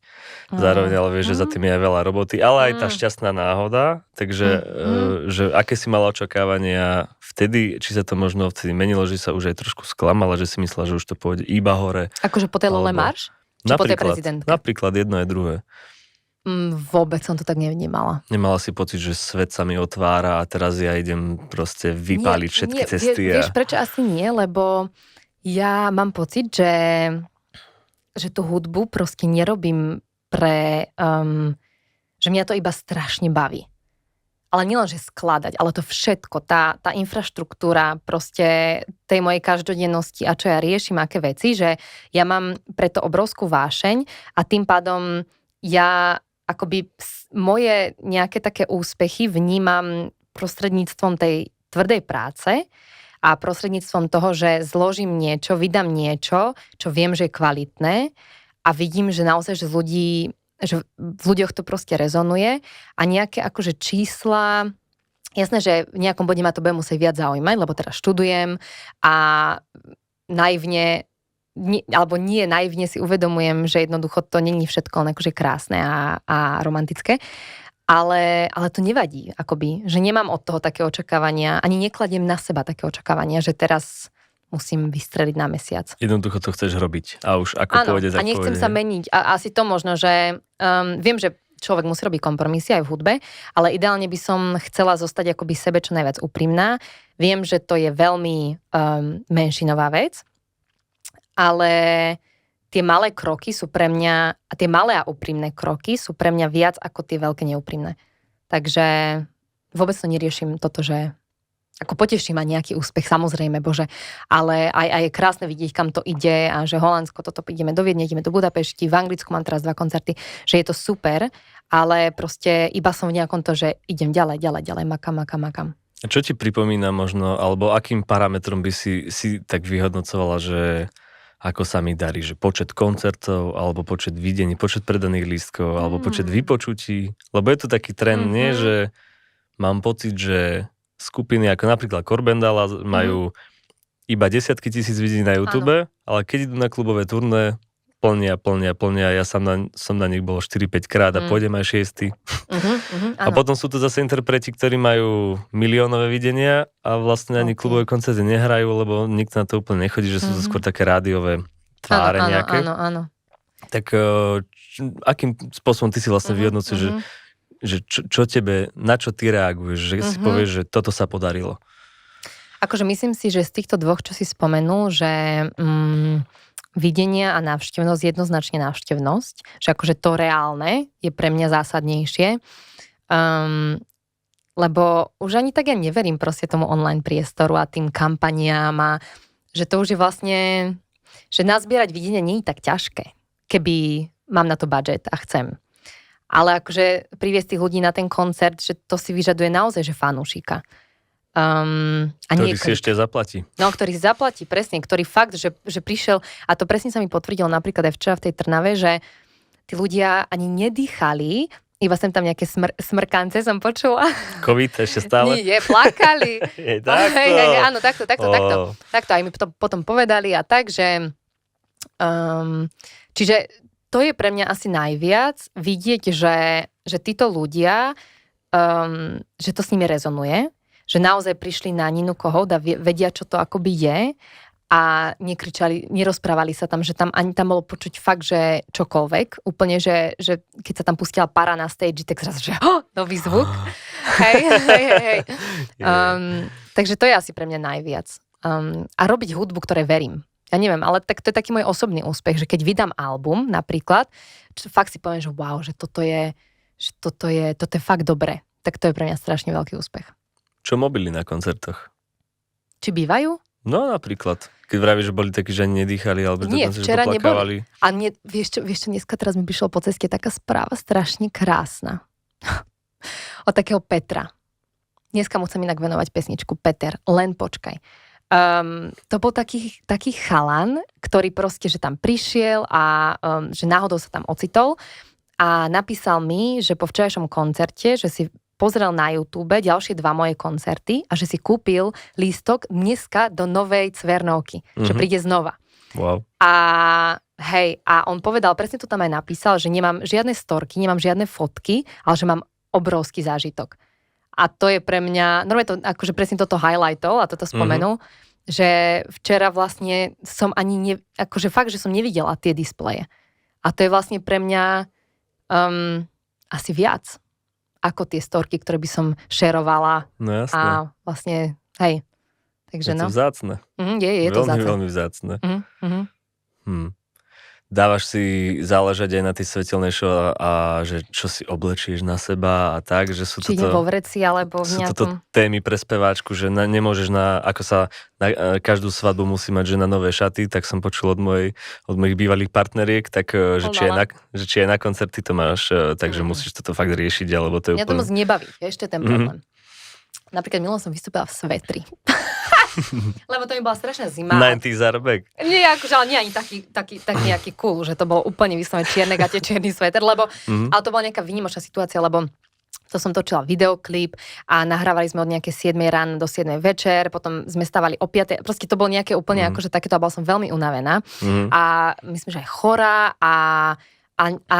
Zároveň ale vieš, že za tým je aj veľa roboty, ale aj tá šťastná náhoda. Takže že aké si mala očakávania vtedy, či sa to možno vtedy menilo, že sa už aj trošku sklamala, že si myslela, že už to pôjde iba hore. Akože po tej Lole Marš? Či po tej prezidentke? Napríklad jedno aj druhé. Vôbec som to tak nevnímala. Nemala si pocit, že svet sa mi otvára a teraz ja idem proste vypáliť všetky cesty? Vieš, prečo asi nie? Lebo ja mám pocit, že tú hudbu proste nerobím že mňa to iba strašne baví. Ale nielen, že skladať, ale to všetko, tá infraštruktúra proste tej mojej každodennosti a čo ja riešim, aké veci, že ja mám preto obrovskú vášeň a tým pádom ja akoby moje nejaké také úspechy vnímam prostredníctvom tej tvrdej práce a prostredníctvom toho, že zložím niečo, vydám niečo, čo viem, že je kvalitné a vidím, že naozaj, že že v ľuďoch to proste rezonuje a nejaké akože čísla, jasné, že v nejakom bode ma to bude musieť viac zaujímať, lebo teraz študujem a naivne alebo nie naivne si uvedomujem, že jednoducho to není všetko len akože krásne a romantické, ale to nevadí, akoby, že nemám od toho také očakávania, ani nekladiem na seba také očakávania, že teraz musím vystreliť na mesiac. Jednoducho to chceš robiť a už ako pôjde, tak a nechcem pôjde. sa meniť. A asi to možno, že viem, že človek musí robiť kompromisy aj v hudbe, ale ideálne by som chcela zostať akoby sebe čo najviac úprimná. Viem, že to je veľmi menšinová vec, ale tie malé kroky sú pre mňa, a tie malé a úprimné kroky sú pre mňa viac ako tie veľké neúprimné. Takže vôbec to neriešim toto, že ako poteší ma nejaký úspech, samozrejme, bože, ale aj je krásne vidieť, kam to ide a že Holandsko, toto ideme do Viedne, ideme do Budapešti, v Anglicku mám teraz 2 koncerty, že je to super, ale proste iba som v nejakom to, že idem ďalej, makam. A čo ti pripomína možno, alebo akým parametrom by si tak vyhodnocovala, že ako sa mi darí, že počet koncertov, alebo počet videní, počet predaných lístkov, alebo počet vypočutí, lebo je to taký trend, nie, že mám pocit, že skupiny ako napríklad Korbendala majú iba 10 000 videní na YouTube, ale keď idú na klubové turné, plnia. Ja som na nich bol 4-5 krát a pôjdem aj 6. A potom sú to zase interpreti, ktorí majú miliónové videnia a vlastne ani klubové koncerty nehrajú, lebo nikto na to úplne nechodí, že sú to skôr také rádiové tváre nejaké. Áno. Tak akým spôsobom ty si vlastne vyhodnocuješ, že čo tebe, na čo ty reaguješ, že si povieš, že toto sa podarilo? Akože myslím si, že z týchto dvoch, čo si spomenul, že videnie a návštevnosť, jednoznačne návštevnosť, že akože to reálne je pre mňa zásadnejšie, lebo už ani tak ja neverím proste tomu online priestoru a tým kampaniám a že to už je vlastne, že nazbierať videnie nie je tak ťažké, keby mám na to budget a chcem. Ale akože priviesť tých ľudí na ten koncert, že to si vyžaduje naozaj, že fanúšika. Ktorý si ešte zaplatí. No, ktorý si zaplatí, presne, ktorý fakt, že prišiel, a to presne sa mi potvrdilo napríklad aj včera v tej Trnave, že tí ľudia ani nedýchali, iba sem tam nejaké smrkance som počula. COVID ešte stále? Nie, plakali. Takto. Áno, takto. Takto aj mi potom povedali a tak, že čiže to je pre mňa asi najviac vidieť, že títo ľudia, že to s nimi rezonuje, že naozaj prišli na Ninu Kohouta a vedia, čo to akoby je a nekričali, nerozprávali sa tam, že tam ani tam bolo počuť fakt, že čokoľvek, úplne, že keď sa tam pustila para na stage, tak zrazu, že nový zvuk. Hej. Takže to je asi pre mňa najviac. A robiť hudbu, ktorej verím. Ja neviem, ale tak to je taký môj osobný úspech, že keď vydám album napríklad, fakt si poviem, že wow, že toto je fakt dobré. Tak to je pre mňa strašne veľký úspech. Čo mobily na koncertoch? Či bývajú? No napríklad. Keď vravíš, že boli takí, že ani nedýchali, alebo nie, dokonca, včera že poplakávali. Neboli. A nie, vieš čo, dneska teraz mi prišlo po ceste taká správa strašne krásna. Od takého Petra. Dneska musím inak venovať pesničku Peter, len počkaj. To bol taký chalan, ktorý proste, že tam prišiel a že náhodou sa tam ocitol a napísal mi, že po včerajšom koncerte, že si pozrel na YouTube ďalšie 2 moje koncerty a že si kúpil lístok dneska do novej Cvernovky, že príde znova. Wow. A hej, a on povedal, presne to tam aj napísal, že nemám žiadne storky, nemám žiadne fotky, ale že mám obrovský zážitok. A to je pre mňa, normálne to akože presne toto highlightol a toto spomenul, že včera vlastne som ani, akože fakt, že som nevidela tie displeje. A to je vlastne pre mňa asi viac ako tie storky, ktoré by som šerovala. No jasné. A vlastne, hej. Takže je to vzácne. Je to vzácne. Veľmi vzácne. Dávaš si záležať aj na tej svetelnej show a že čo si oblečieš na seba a tak, že sú či vo vreci, alebo v nejakom... Sú toto témy pre speváčku, že nemôžeš ako sa na každú svadbu musí mať žena nové šaty, tak som počul od mojich bývalých partneriek, tak že či aj na koncerty to máš, takže musíš toto fakt riešiť, alebo to je úplne... Mňa to moc nebaví, ešte ten problém. Napríklad minulom som vystúpila v svetri. Lebo to mi bola strašná zima. 90s Arbek. Nie, akože, ale nie ani taký nejaký cool, že to bolo úplne vyslovene čierne gate, čierny sveter, lebo, ale to bola nejaká výnimočná situácia, lebo to som točila videoklip a nahrávali sme od nejaké 7 ráno do 7 večer, potom sme stávali o 5, proste to bolo nejaké úplne akože takéto, a bola som veľmi unavená a myslím, že aj chorá a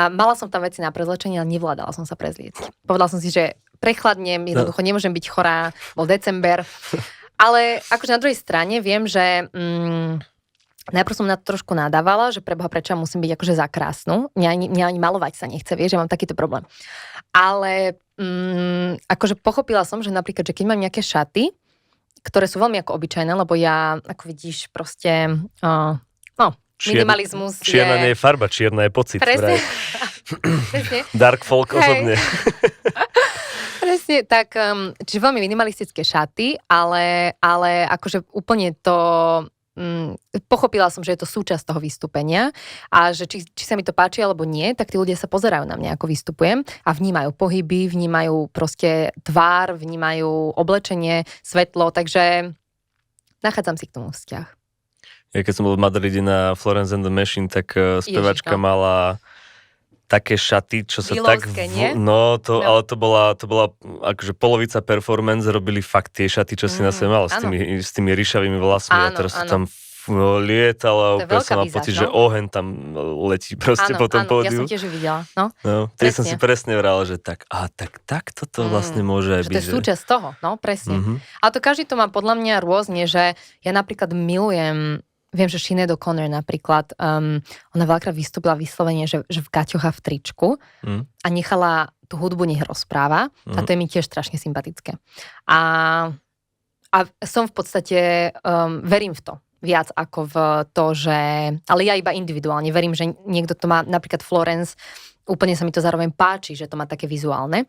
mala som tam veci na prezlečenie, ale nevládala som sa prezliecť. Povedala som si, že prechladnem, jednoducho nemôžem byť chorá, bol december. Ale akože na druhej strane viem, že najprv som na to trošku nadávala, že preboha prečo musím byť akože za krásnu. Mňa ani malovať sa nechce, vieš, že mám takýto problém. Ale akože pochopila som, že napríklad, že keď mám nejaké šaty, ktoré sú veľmi ako obyčajné, lebo ja, ako vidíš, proste minimalizmus je... Čierna nie je farba, čierna je pocit. Presne. Dark folk osobne. Presne, tak, čiže veľmi minimalistické šaty, ale akože úplne to, pochopila som, že je to súčasť toho vystúpenia a že či sa mi to páči alebo nie, tak tí ľudia sa pozerajú na mňa, ako vystupujem a vnímajú pohyby, vnímajú proste tvár, vnímajú oblečenie, svetlo, takže nachádzam si k tomu vzťah. Ja keď som bol v Madride na Florence and the Machine, tak spevačka mala také šaty, čo sa Bilovské, tak... Ale to bola akože polovica performance, robili fakt tie šaty, čo si na sebe mal, s tými ryšavými vlasmi a teraz sú tam lietala, To je úplne veľká som mal výzva, pocit, no? že oheň tam letí proste po tom Áno, ja pódiu. som tiež ju videla, no. No, tie som si Presne. presne vral, že tak toto vlastne môže aj Že byť. to je súčasť toho, no presne. Mhm. A to každý to má podľa mňa rôzne, že ja napríklad milujem, viem, že Sinead O'Connor napríklad, ona veľakrát vystúpila vyslovene, že v gaťoch a v tričku a nechala tú hudbu nech rozpráva a to je mi tiež strašne sympatické. A som v podstate, verím v to viac ako v to, že, ale ja iba individuálne verím, že niekto to má, napríklad Florence, úplne sa mi to zároveň páči, že to má také vizuálne.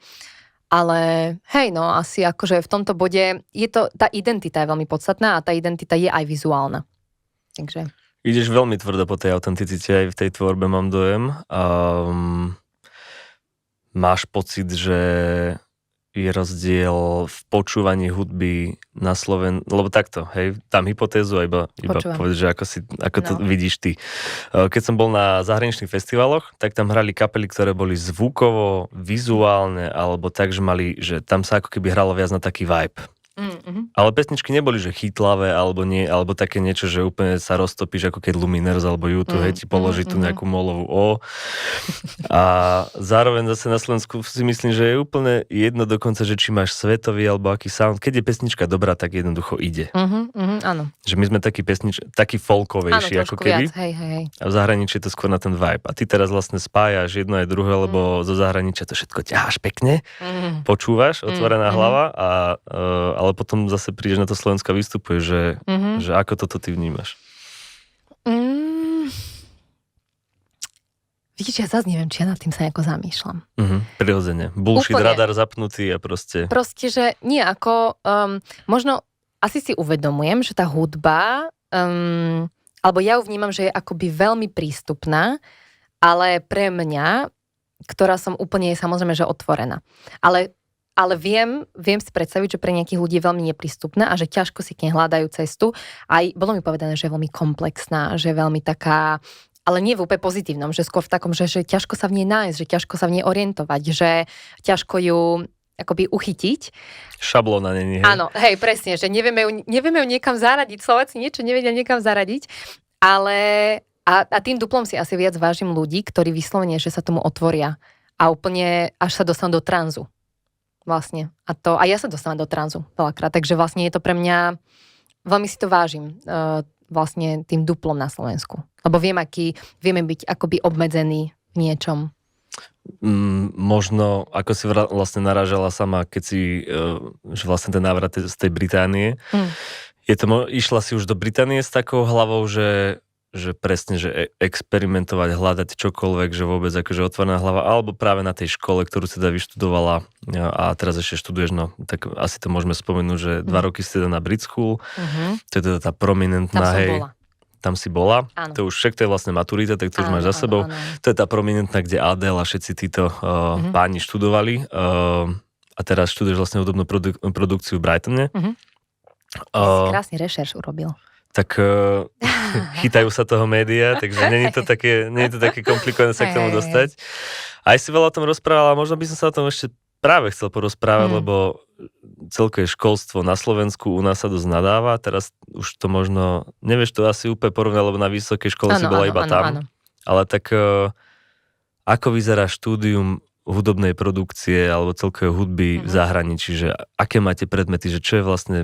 Ale hej, no asi akože v tomto bode je to, tá identita je veľmi podstatná a tá identita je aj vizuálna. Takže... Ideš veľmi tvrdo po tej autenticite aj v tej tvorbe, mám dojem. Máš pocit, že je rozdiel v počúvaní hudby na lebo takto, hej, dám hypotézu a iba povedz, že ako to vidíš ty. Keď som bol na zahraničných festivaloch, tak tam hrali kapely, ktoré boli zvukovo, vizuálne, alebo tak, že tam sa ako keby hralo viac na taký vibe. Ale pesničky neboli, že chytlavé, alebo nie, alebo také niečo, že úplne sa roztopíš, ako keď Luminers alebo YouTube, hej, ti položí tu nejakú molovú O. A zároveň zase na Slovensku si myslím, že je úplne jedno dokonca, že či máš svetový alebo aký sound. Keď je pesnička dobrá, tak jednoducho ide. Áno. Že my sme taký folkovejší, ako keby. Viac, hej. A v zahraničí je to skôr na ten vibe. A ty teraz vlastne spájaš jedno aj druhé, lebo zo zahraničia to všetko ťaháš pekne, počúvaš, otvorená hlava ale potom zase prídeš na to Slovensko a vystupuješ, že ako toto ty vnímaš? Vidíš, ja zase neviem, či ja nad tým sa nejako zamýšľam. Prirodzene. Bullshit úplne. Radar zapnutý a proste... Proste, že nie ako... možno asi si uvedomujem, že tá hudba... alebo ja ju vnímam, že je akoby veľmi prístupná, ale pre mňa, ktorá som úplne samozrejme, že otvorená. Ale viem si predstaviť, že pre nejakých ľudí je veľmi neprístupná a že ťažko si k nej hľadajú cestu. Aj bolo mi povedané, že je veľmi komplexná, že je veľmi taká, ale nie v úplne pozitívnom, že skôr v takom, že ťažko sa v nej nájsť, že ťažko sa v nej orientovať, že ťažko ju akoby uchytiť. Šablóna není, hej? Áno, hej, presne, že nevieme ju niekam zaradiť, Slováci niečo nevedia niekam zaradiť, ale a tým duplom si asi viac vážim ľudí, ktorí vyslovene, že sa tomu otvoria a úplne až sa dostanú do tranzu. Vlastne. A ja sa dostávam do tranzu veľakrát, takže vlastne je to pre mňa, veľmi si to vážim vlastne tým duplom na Slovensku. Lebo vieme byť akoby obmedzení v niečom. Možno, ako si vlastne narážala sama, keď si, že vlastne ten návrat z tej Británie, išla si už do Británie s takou hlavou, že presne, že experimentovať, hľadať čokoľvek, že vôbec akože otvorená hlava, alebo práve na tej škole, ktorú si teda vyštudovala a teraz ešte študuješ, no tak asi to môžeme spomenúť, že 2 roky si teda na Brit School, to je teda tá prominentná, tam si bola. Áno. To už to je vlastne maturita, tak to už máš za sebou. Áno. To je tá prominentná, kde Adele a všetci títo páni študovali a teraz študuješ vlastne hudobnú produkciu v Brightone. Krásny rešerš urobil. Tak chytajú sa toho média, takže nie je to také komplikované sa k tomu dostať. Aj si veľa o tom rozprával, možno by som sa o tom ešte práve chcel porozprávať, lebo celkové školstvo na Slovensku u nás sa dosť nadáva, teraz už to možno, nevieš to asi úplne porovnať, lebo na vysokej škole si bola iba tam. Áno. Ale tak ako vyzerá štúdium hudobnej produkcie alebo celkové hudby v zahraničí, že aké máte predmety, že čo je vlastne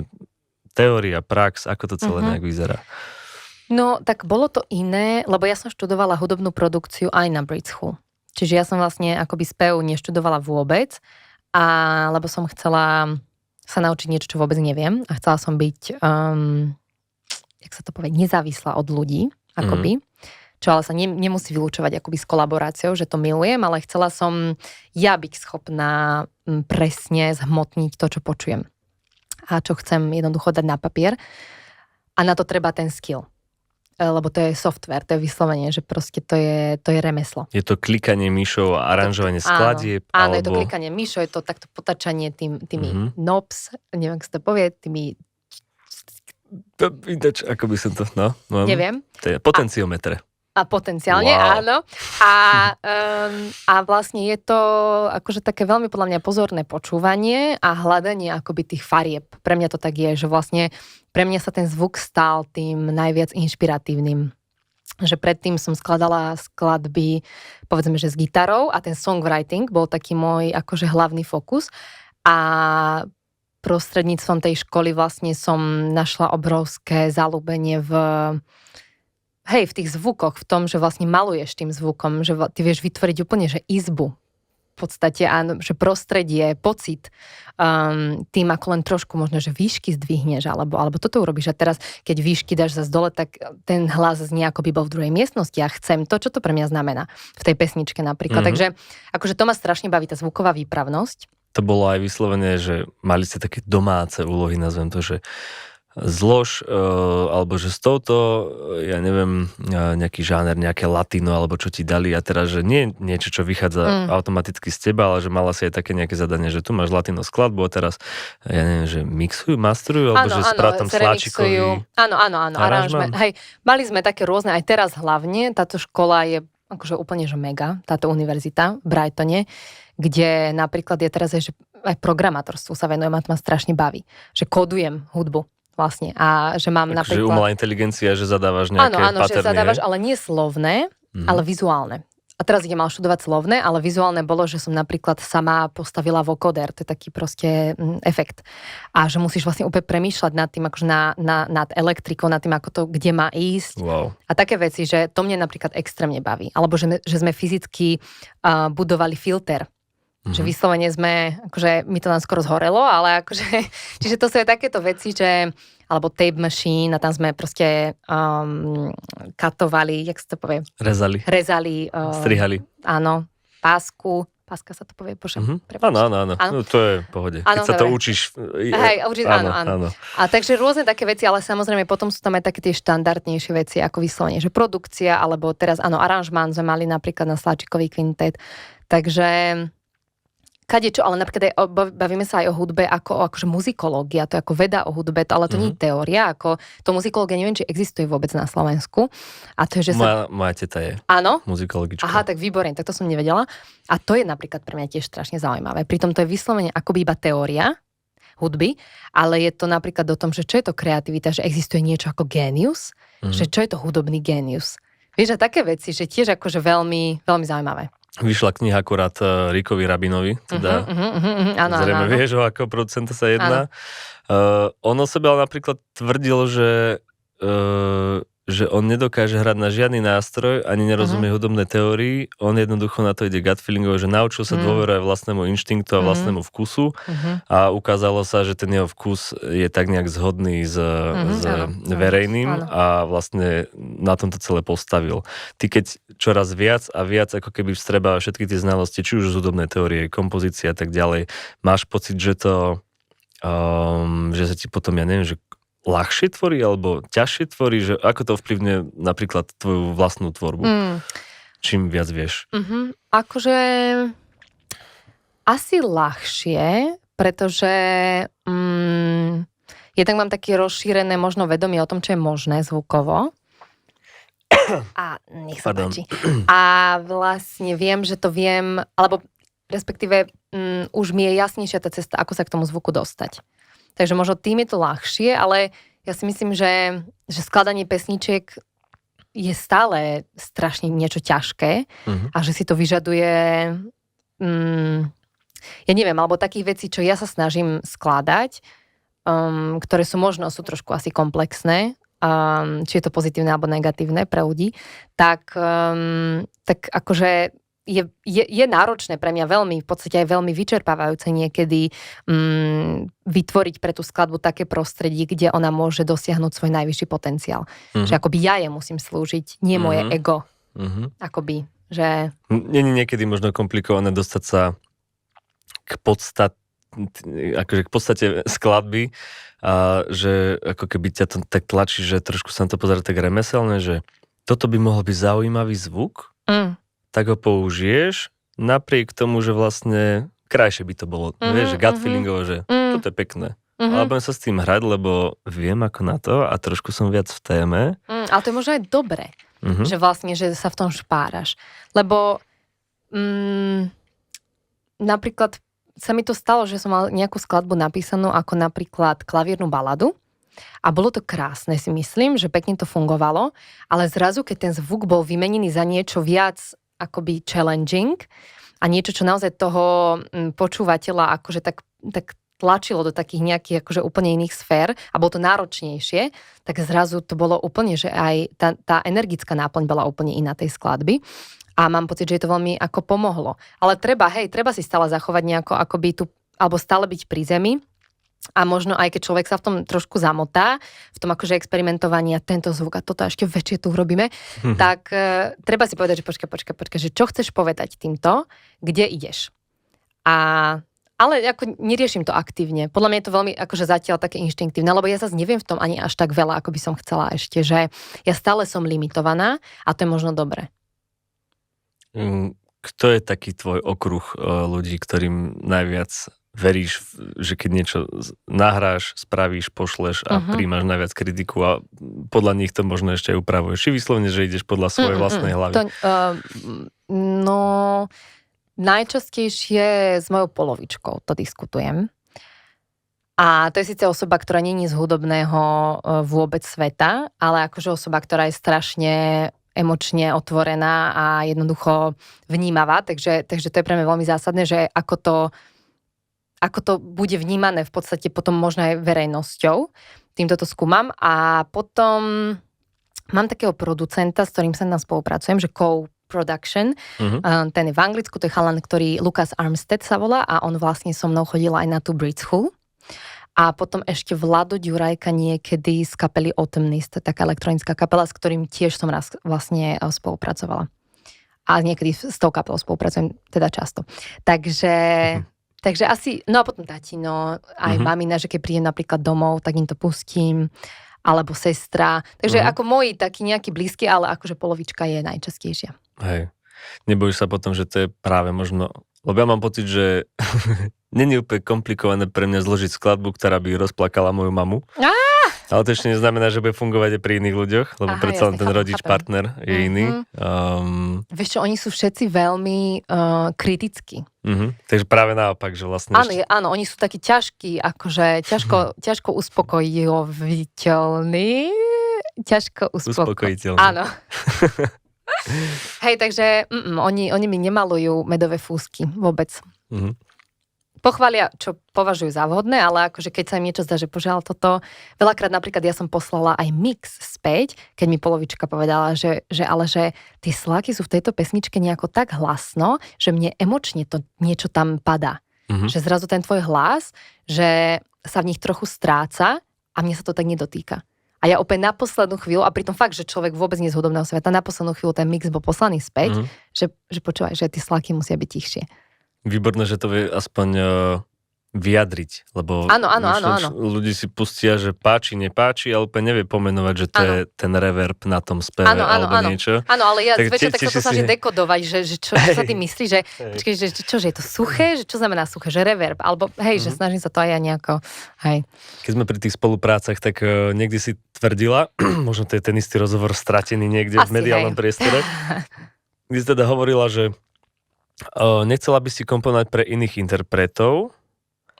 teória, prax, ako to celé nejak vyzerá? No, tak bolo to iné, lebo ja som študovala hudobnú produkciu aj na Brit School. Čiže ja som vlastne akoby spev neštudovala vôbec, lebo som chcela sa naučiť niečo, čo vôbec neviem a chcela som byť, jak sa to povie, nezávislá od ľudí, akoby. Čo ale sa nemusí vylúčovať akoby s kolaboráciou, že to milujem, ale chcela som ja byť schopná presne zhmotniť to, čo počujem. A čo chcem jednoducho dať na papier. A na to treba ten skill. Lebo to je software, to je vyslovenie, že proste to je remeslo. Je to klikanie myšou a aranžovanie skladieb? Áno, je to klikanie myšou, je to takto potačanie tými knobs, neviem, ako sa to povie, tými... Ako by som to, Neviem. To je potenciometre. A potenciálne, áno. A vlastne je to akože také veľmi podľa mňa pozorné počúvanie a hľadanie akoby tých farieb. Pre mňa to tak je, že vlastne pre mňa sa ten zvuk stal tým najviac inšpiratívnym. Že predtým som skladala skladby, povedzme, že s gitarou a ten songwriting bol taký môj akože hlavný fokus. A prostredníctvom tej školy vlastne som našla obrovské zaľúbenie v tých zvukoch, v tom, že vlastne maluješ tým zvukom, že ty vieš vytvoriť úplne, že izbu. V podstate, áno, že prostredie, pocit, tým ako len trošku možno, že výšky zdvihneš, alebo toto urobíš. A teraz, keď výšky dáš zase dole, tak ten hlas znie ako by bol v druhej miestnosti a chcem to, čo to pre mňa znamená v tej pesničke napríklad. Takže akože to ma strašne baví, tá zvuková výpravnosť. To bolo aj vyslovené, že mali ste také domáce úlohy, nazvem to, že zlož, alebo že s touto, ja neviem, nejaký žáner, nejaké latino, alebo čo ti dali a teraz, že nie niečo, čo vychádza automaticky z teba, ale že mala si aj také nejaké zadanie, že tu máš latino skladbu a teraz, ja neviem, že mixujú, masterujú, alebo že sprav tam sláčikový áno, aranžment. Hej, mali sme také rôzne, aj teraz hlavne, táto škola je akože úplne, že mega, táto univerzita v Brightone, kde napríklad je teraz aj programátorstvu sa venujem a to ma strašne baví, že kódujem hudbu. Vlastne. A že mám napríklad... Takže umelá inteligencia, že zadávaš nejaké paterny. Áno, že zadávaš, ale nie slovné, ale vizuálne. A teraz idem mal študovať slovné, ale vizuálne bolo, že som napríklad sama postavila vokoder, to je taký proste efekt. A že musíš vlastne úplne premýšľať nad tým, akože nad elektrikou, nad tým, ako to, kde má ísť. Wow. A také veci, že to mne napríklad extrémne baví. Alebo že sme fyzicky budovali filter. Že vyslovene sme, akože mi to nám skoro zhorelo, ale akože, čiže to sú aj takéto veci, že, alebo tape machine a tam sme proste katovali, jak sa to povie? Rezali. Strihali. Áno, páska sa to povie, bože. Áno. No, to je v pohode. Áno, keď sa to učíš. Áno. A takže rôzne také veci, ale samozrejme potom sú tam aj také tie štandardnejšie veci, ako vyslovene, že produkcia, alebo teraz, áno, aranžmán sme mali napríklad na Sláčikový kvintet. Takže kadečo, ale napríklad aj bavíme sa aj o hudbe akože muzikológia, to je ako veda o hudbe, ale to nie je teória, ako to muzikológia, neviem, či existuje vôbec na Slovensku. A to je, že moja teta je muzikologička. Aha, tak výborne, tak to som nevedela. A to je napríklad pre mňa tiež strašne zaujímavé. Pritom to je vyslovene akoby iba teória hudby, ale je to napríklad o tom, že čo je to kreativita, že existuje niečo ako génius, že čo je to hudobný génius. Vieš, a také veci, že tiež akože veľmi, veľmi zaujímavé. Vyšla kniha akurát Rickovi Rabinovi, teda zrejme vieš, o akého producenta sa jedná. On o sebe ale napríklad tvrdil, že on nedokáže hrať na žiadny nástroj, ani nerozumie hudobnej teórii, on jednoducho na to ide gut feelingovo, že naučil sa dôverovať vlastnému inštinktu a vlastnému vkusu a ukázalo sa, že ten jeho vkus je tak nejak zhodný s verejným a vlastne na tomto celé postavil. Ty keď čoraz viac a viac ako keby vstrebáva všetky tie znalosti, či už z hudobnej teórie, kompozície a tak ďalej, máš pocit, že to že sa ti potom, ja neviem, že ľahšie tvorí, alebo ťažšie tvorí, že ako to ovplyvňuje napríklad tvoju vlastnú tvorbu? Čím viac vieš? Akože asi ľahšie, pretože jednak mám také rozšírené možno vedomie o tom, čo je možné zvukovo. A nech sa páči. A vlastne viem, že to viem, alebo respektíve už mi je jasnejšia tá cesta, ako sa k tomu zvuku dostať. Takže možno tým je to ľahšie, ale ja si myslím, že skladanie pesničiek je stále strašne niečo ťažké a že si to vyžaduje, ja neviem, alebo takých vecí, čo ja sa snažím skladať, ktoré sú trošku asi komplexné, či je to pozitívne alebo negatívne pre ľudí, tak akože je náročné pre mňa veľmi, v podstate aj veľmi vyčerpávajúce niekedy vytvoriť pre tú skladbu také prostredie, kde ona môže dosiahnuť svoj najvyšší potenciál. Že akoby ja je musím slúžiť, nie moje ego. Akoby, že... Nie je niekedy možno komplikované dostať sa k podstate skladby a že ako keby ťa to tak tlačí, že trošku sa na to pozerá tak remeselné, že toto by mohol byť zaujímavý zvuk, tak ho použiješ, napriek tomu, že vlastne krajšie by to bolo. Vieš, že gut feelingovo, že toto je pekné. Ale budem sa s tým hrať, lebo viem ako na to a trošku som viac v téme. Ale to je možno aj dobre. že vlastne, že sa v tom špáraš. Lebo napríklad sa mi to stalo, že som mal nejakú skladbu napísanú ako napríklad klavírnu baladu a bolo to krásne, si myslím, že pekne to fungovalo, ale zrazu, keď ten zvuk bol vymenený za niečo viac akoby challenging a niečo, čo naozaj toho počúvateľa akože tak tlačilo do takých nejakých akože úplne iných sfér a bolo to náročnejšie, tak zrazu to bolo úplne, že aj tá energická náplň bola úplne iná tej skladby. A mám pocit, že je to veľmi ako pomohlo. Ale treba si stále zachovať nejako akoby tu, alebo stále byť pri zemi. A možno aj keď človek sa v tom trošku zamotá, v tom akože experimentovaní a tento zvuk a toto ešte väčšie tu urobíme, tak treba si povedať, že počkaj, že čo chceš povedať týmto, kde ideš. Ale ako neriešim to aktívne. Podľa mňa je to veľmi akože zatiaľ také inštinktívne, lebo ja zase neviem v tom ani až tak veľa, ako by som chcela ešte, že ja stále som limitovaná a to je možno dobré. Kto je taký tvoj okruh ľudí, ktorým najviac veríš, že keď niečo nahráš, spravíš, pošleš a príjmaš najviac kritiku a podľa nich to možno ešte aj upravuješ? Či vyslovene, že ideš podľa svojej vlastnej hlavy? No, najčastejšie s mojou polovičkou to diskutujem. A to je síce osoba, ktorá nie je z hudobného vôbec sveta, ale akože osoba, ktorá je strašne emočne otvorená a jednoducho vnímavá, takže to je pre mňa veľmi zásadné, že ako to bude vnímané v podstate potom možno aj verejnosťou. Týmto to skúmam a potom mám takého producenta, s ktorým sa tam spolupracujem, že Co-Production, ten je v Anglicku, to je chalan, ktorý Lucas Armstead sa volá a on vlastne so mnou chodil aj na tú Brit School. A potom ešte Vlado Ďurajka niekedy z kapely Autumnist, taká elektronická kapela, s ktorým tiež som raz vlastne spolupracovala. A niekedy s tou kapelou spolupracujem teda často. Takže asi, no a potom tatino, aj mamina, že keď príjem napríklad domov, tak im to pustím, alebo sestra. Takže ako moji taký nejaký blízky, ale akože polovička je najčastejšia. Hej. Nebojíš sa potom, že to je práve možno... Lebo ja mám pocit, že není úplne komplikované pre mňa zložiť skladbu, ktorá by rozplakala moju mamu. Ale to ešte neznamená, že bude fungovať aj pri iných ľuďoch, lebo predsa len ten rodič, partner je iný. Vieš čo, oni sú všetci veľmi kritickí. Takže práve naopak, že vlastne... Áno, oni sú takí ťažkí, akože ťažko uspokojiteľní. Uspokojiteľní. Áno. Hej, takže oni mi nemalujú medové fúsky vôbec. Pochvália, čo považujú za vhodné, ale akože keď sa im niečo zdá, že požiaľ toto, veľakrát napríklad ja som poslala aj mix späť, keď mi polovička povedala, že tie sláky sú v tejto pesničke nejako tak hlasno, že mne emočne to niečo tam padá. Že zrazu ten tvoj hlas, že sa v nich trochu stráca a mne sa to tak nedotýka. A ja opäť na poslednú chvíľu, a pritom fakt, že človek vôbec nie z hudobného sveta, na poslednú chvíľu ten mix bol poslaný späť, že počúvaj, že tie sláky musia byť tichšie. Výborné, že to vie aspoň vyjadriť, lebo áno. ľudí si pustia, že páči, nepáči, ale úplne nevie pomenovať, že to je ten reverb na tom speve alebo niečo. Áno, ale ja zväčša tak sa to snažím dekodovať, že čo sa tým myslí, že počkej, že je to suché, že čo znamená suché, že reverb, alebo hej, že snažím sa to aj ja nejako, hej. Keď sme pri tých spoluprácach, tak niekdy si tvrdila, možno to je ten istý rozhovor stratený niekde v mediálnom priestore, kde si teda hovorila, že nechcela by si komponovať pre iných interpretov.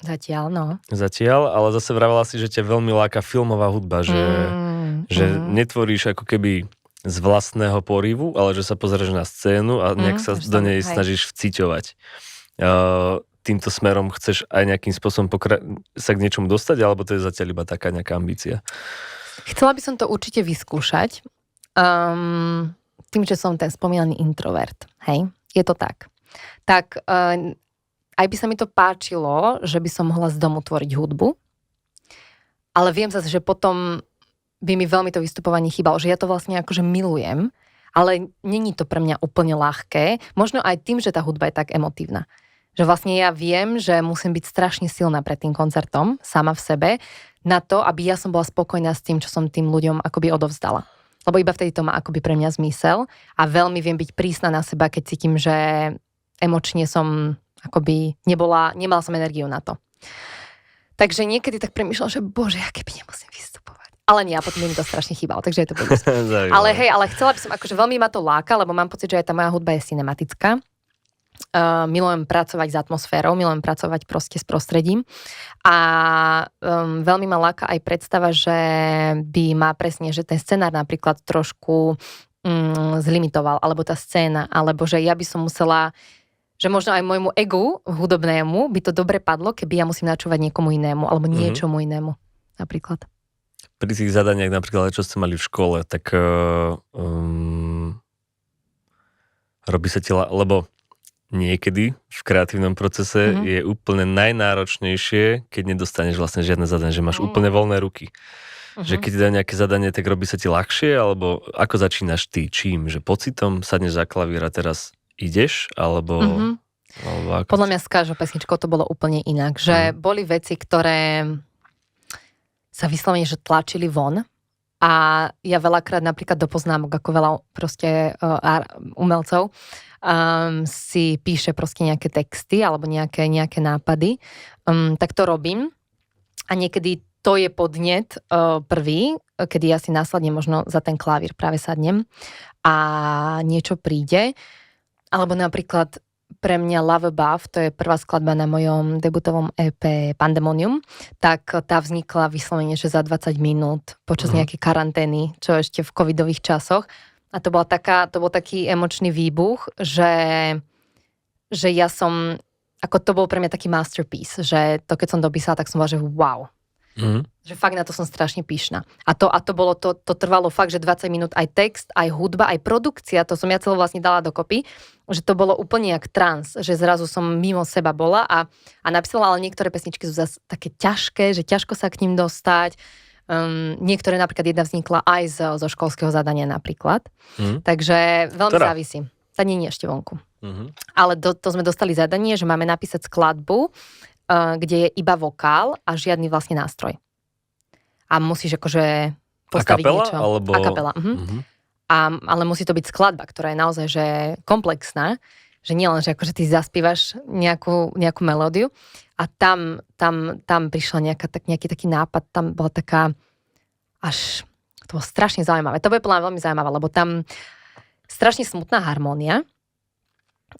Zatiaľ, no. Ale zase vravela si, že ťa veľmi láka filmová hudba, že netvoríš ako keby z vlastného porívu, ale že sa pozrieš na scénu a nejak sa do nej snažíš vciťovať. Týmto smerom chceš aj nejakým spôsobom sa k niečomu dostať, alebo to je zatiaľ iba taká nejaká ambícia? Chcela by som to určite vyskúšať. Tým, že som ten spomínaný introvert, hej, je to tak. Tak aj by sa mi to páčilo, že by som mohla z domu tvoriť hudbu, ale viem zase, že potom by mi veľmi to vystupovanie chýbalo, že ja to vlastne akože milujem, ale není to pre mňa úplne ľahké, možno aj tým, že tá hudba je tak emotívna. Že vlastne ja viem, že musím byť strašne silná pred tým koncertom, sama v sebe, na to, aby ja som bola spokojná s tým, čo som tým ľuďom akoby odovzdala. Lebo iba vtedy to má akoby pre mňa zmysel a veľmi viem byť prísna na seba, keď cítim, že emočne som akoby nemala som energiu na to. Takže niekedy tak premýšľam, že bože, ja keby nemusím vystupovať. Ale nie, a potom mi to strašne chýbalo, takže je to bonus. Ale hej, ale chcela by som, akože veľmi ma to láka, lebo mám pocit, že aj tá moja hudba je cinematická. Milujem pracovať s atmosférou, milujem pracovať proste s prostredím a veľmi ma láka aj predstava, že by ma presne, že ten scenár napríklad trošku zlimitoval, alebo tá scéna, alebo že ja by som musela, že možno aj môjmu egu hudobnému by to dobre padlo, keby ja musím načúvať niekomu inému, alebo niečomu inému napríklad. Pri tých zadaniach napríklad, čo ste mali v škole, tak robí sa tela, lebo niekedy v kreatívnom procese je úplne najnáročnejšie, keď nedostaneš vlastne žiadne zadanie, že máš úplne voľné ruky. Že keď ti dá nejaké zadanie, tak robí sa ti ľahšie, alebo ako začínaš ty? Čím? Že pocitom sadneš za klavír a teraz ideš? Alebo ako? Podľa mňa s každou pesničkou to bolo úplne inak. Že boli veci, ktoré sa vyslovene, že tlačili von. A ja veľakrát napríklad do poznámok, ako veľa proste umelcov, si píše proste nejaké texty alebo nejaké nápady. Tak to robím. A niekedy to je podnet prvý, kedy ja si následne možno za ten klavír práve sadnem a niečo príde. Alebo napríklad pre mňa Love Above, to je prvá skladba na mojom debutovom EP Pandemonium, tak tá vznikla vyslovene, že za 20 minút počas nejakej karantény, čo ešte v covidových časoch. A to bol taký emočný výbuch, že ja som, ako to bol pre mňa taký masterpiece, že to keď som dopísala, tak som bola, že wow. Že fakt na to som strašne pyšná. A to trvalo fakt, že 20 minút aj text, aj hudba, aj produkcia, to som ja celé vlastne dala dokopy, že to bolo úplne jak trans, že zrazu som mimo seba bola a napísala, ale niektoré pesničky sú zase také ťažké, že ťažko sa k ním dostať. Niektoré napríklad jedna vznikla aj zo školského zadania napríklad. Takže veľmi závisí. Tá nie je ešte vonku. Ale to sme dostali zadanie, že máme napísať skladbu, kde je iba vokál a žiadny vlastne nástroj. A musíš akože postaviť niečo. Alebo... A kapela, ale musí to byť skladba, ktorá je naozaj že komplexná, že nielen, že akože ty zaspívaš nejakú melódiu a tam prišla nejaký taký nápad, tam bola taká to bolo strašne zaujímavé. To bolo veľmi zaujímavé, lebo tam strašne smutná harmónia,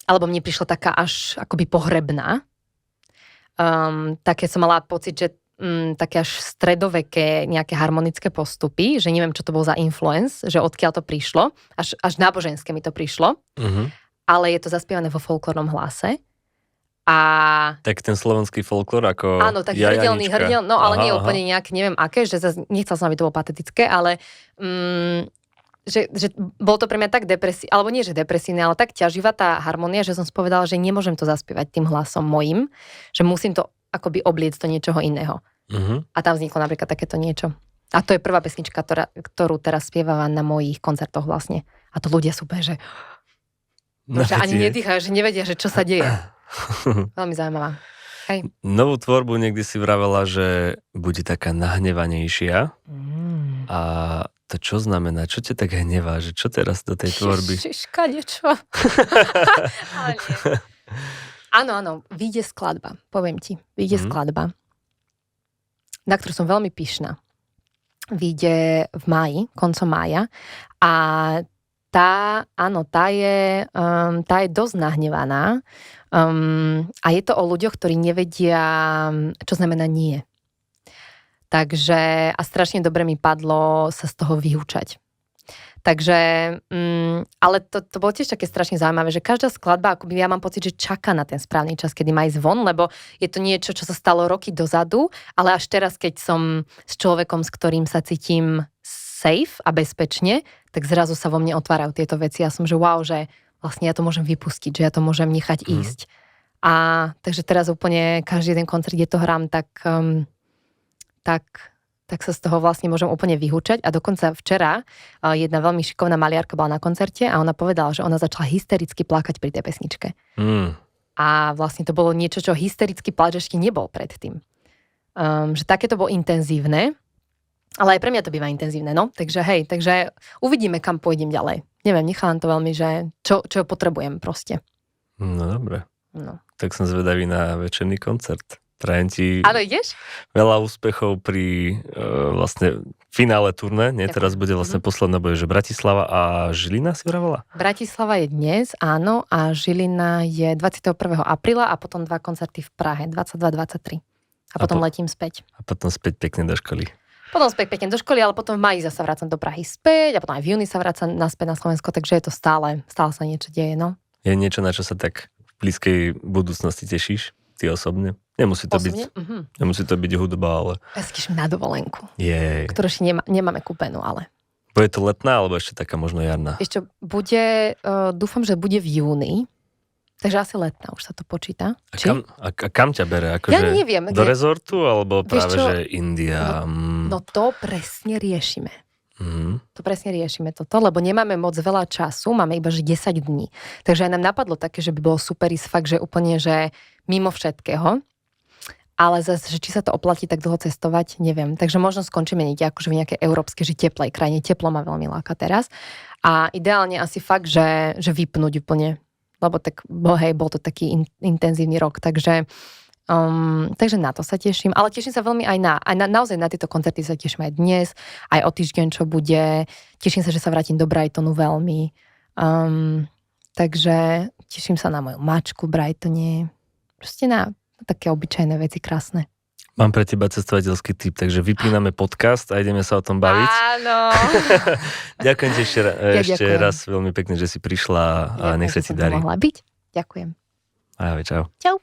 alebo mne prišla taká až akoby pohrebná. Také som mala pocit, že také až stredoveké nejaké harmonické postupy, že neviem, čo to bol za influence, že odkiaľ to prišlo, až náboženské mi to prišlo, ale je to zaspievané vo folklórnom hlase. Tak ten slovenský folklór ako áno, taký hrdelný, no ale nie úplne nejaké, neviem aké, že nechcel som, aby to bolo patetické, ale že bolo to pre mňa tak depresívne, alebo nie, že depresívne, ale tak ťaživá tá harmonia, že som spovedala, že nemôžem to zaspievať tým hlasom mojím, že musím to akoby obliecť do niečoho iného. A tam vzniklo napríklad takéto niečo. A to je prvá pesnička, ktorú teraz spievam na mojich koncertoch vlastne. A to ľudia sú úplne, že ani nedýchajú, že nevedia, že čo sa deje. Veľmi zaujímavá. Hej. Novú tvorbu niekdy si vravela, že bude taká nahnevanejšia. A to čo znamená? Čo ťa tak hnevá? Že čo teraz do tej tvorby? Ježiška, niečo. Ale nie. Áno, vyjde skladba. Poviem ti, vyjde skladba, na ktorú som veľmi pyšná. Vyjde v máji, koncom mája. A tá je dosť nahnevaná. A je to o ľuďoch, ktorí nevedia, čo znamená nie. Takže, a strašne dobre mi padlo sa z toho vyhúčať. Takže, ale to bolo tiež také strašne zaujímavé, že každá skladba, akoby ja mám pocit, že čaká na ten správny čas, kedy má ísť von, lebo je to niečo, čo sa stalo roky dozadu, ale až teraz, keď som s človekom, s ktorým sa cítim safe a bezpečne, tak zrazu sa vo mne otvárajú tieto veci. Ja som, že wow, že vlastne ja to môžem vypustiť, že ja to môžem nechať ísť. A takže teraz úplne každý jeden koncert, kde to hrám, tak sa z toho vlastne môžem úplne vyhúčať. A dokonca včera jedna veľmi šikovná maliarka bola na koncerte a ona povedala, že ona začala hystericky plakať pri tej pesničke. A vlastne to bolo niečo, čo hystericky pláč ešte nebol predtým. Že také to bolo intenzívne, ale aj pre mňa to býva intenzívne, no. Takže hej, takže uvidíme, kam pôjdem ďalej. Neviem, nechávam to veľmi, že čo potrebujem proste. No dobre. No. Tak som zvedavý na večerný koncert. Prajem ti Áno, ideš? veľa úspechov pri vlastne finále turné. Nie, Ďakujem. teraz bude vlastne posledné boje, že Bratislava a Žilina si vravala? Bratislava je dnes, áno, a Žilina je 21. apríla a potom 2 koncerty v Prahe, 22-23. A potom letím späť. A potom späť pekne do školy. Potom späť pekne do školy, ale potom v máji zase vracam do Prahy späť a potom aj v júni sa vracam naspäť na Slovensko, takže je to stále sa niečo deje, no. Je niečo, na čo sa tak v blízkej budúcnosti tešíš? Ty osobne? Nemusí to byť hudba, ale... Ja sa teším na dovolenku, Jej. ktorú ešte nemáme kúpenú, ale... Bude to letná, alebo ešte taká možno jarná? Ešte bude, dúfam, že bude v júni, takže asi letná, už sa to počíta. A kam ťa bere? Ja neviem. Do rezortu, alebo práve, že India? No to presne riešime. Mm. To presne riešime toto, lebo nemáme moc veľa času, máme iba že 10 dní. Takže aj nám napadlo také, že by bolo super ísť fakt, že úplne, že mimo všetkého. Ale zase, že či sa to oplatí tak dlho cestovať, neviem. Takže možno skončíme niekde akože v nejakej európskej, že teplej krajine. Teplo ma veľmi láka teraz. A ideálne asi fakt, že vypnúť úplne. Lebo tak, bol to taký intenzívny rok. Takže na to sa teším. Ale teším sa veľmi naozaj na tieto koncerty sa teším aj dnes. Aj o týždeň, čo bude. Teším sa, že sa vrátim do Brightonu veľmi. Takže teším sa na moju mačku v Brightone. Proste na také obyčajné veci krásne. Mám pre teba cestovateľský tip, takže vypíname podcast a ideme sa o tom baviť. Áno. Ďakujem ti ešte raz veľmi pekne, že si prišla a nech sa ti darí. Mohla byť. Ďakujem. Ahoj, čau. Čau.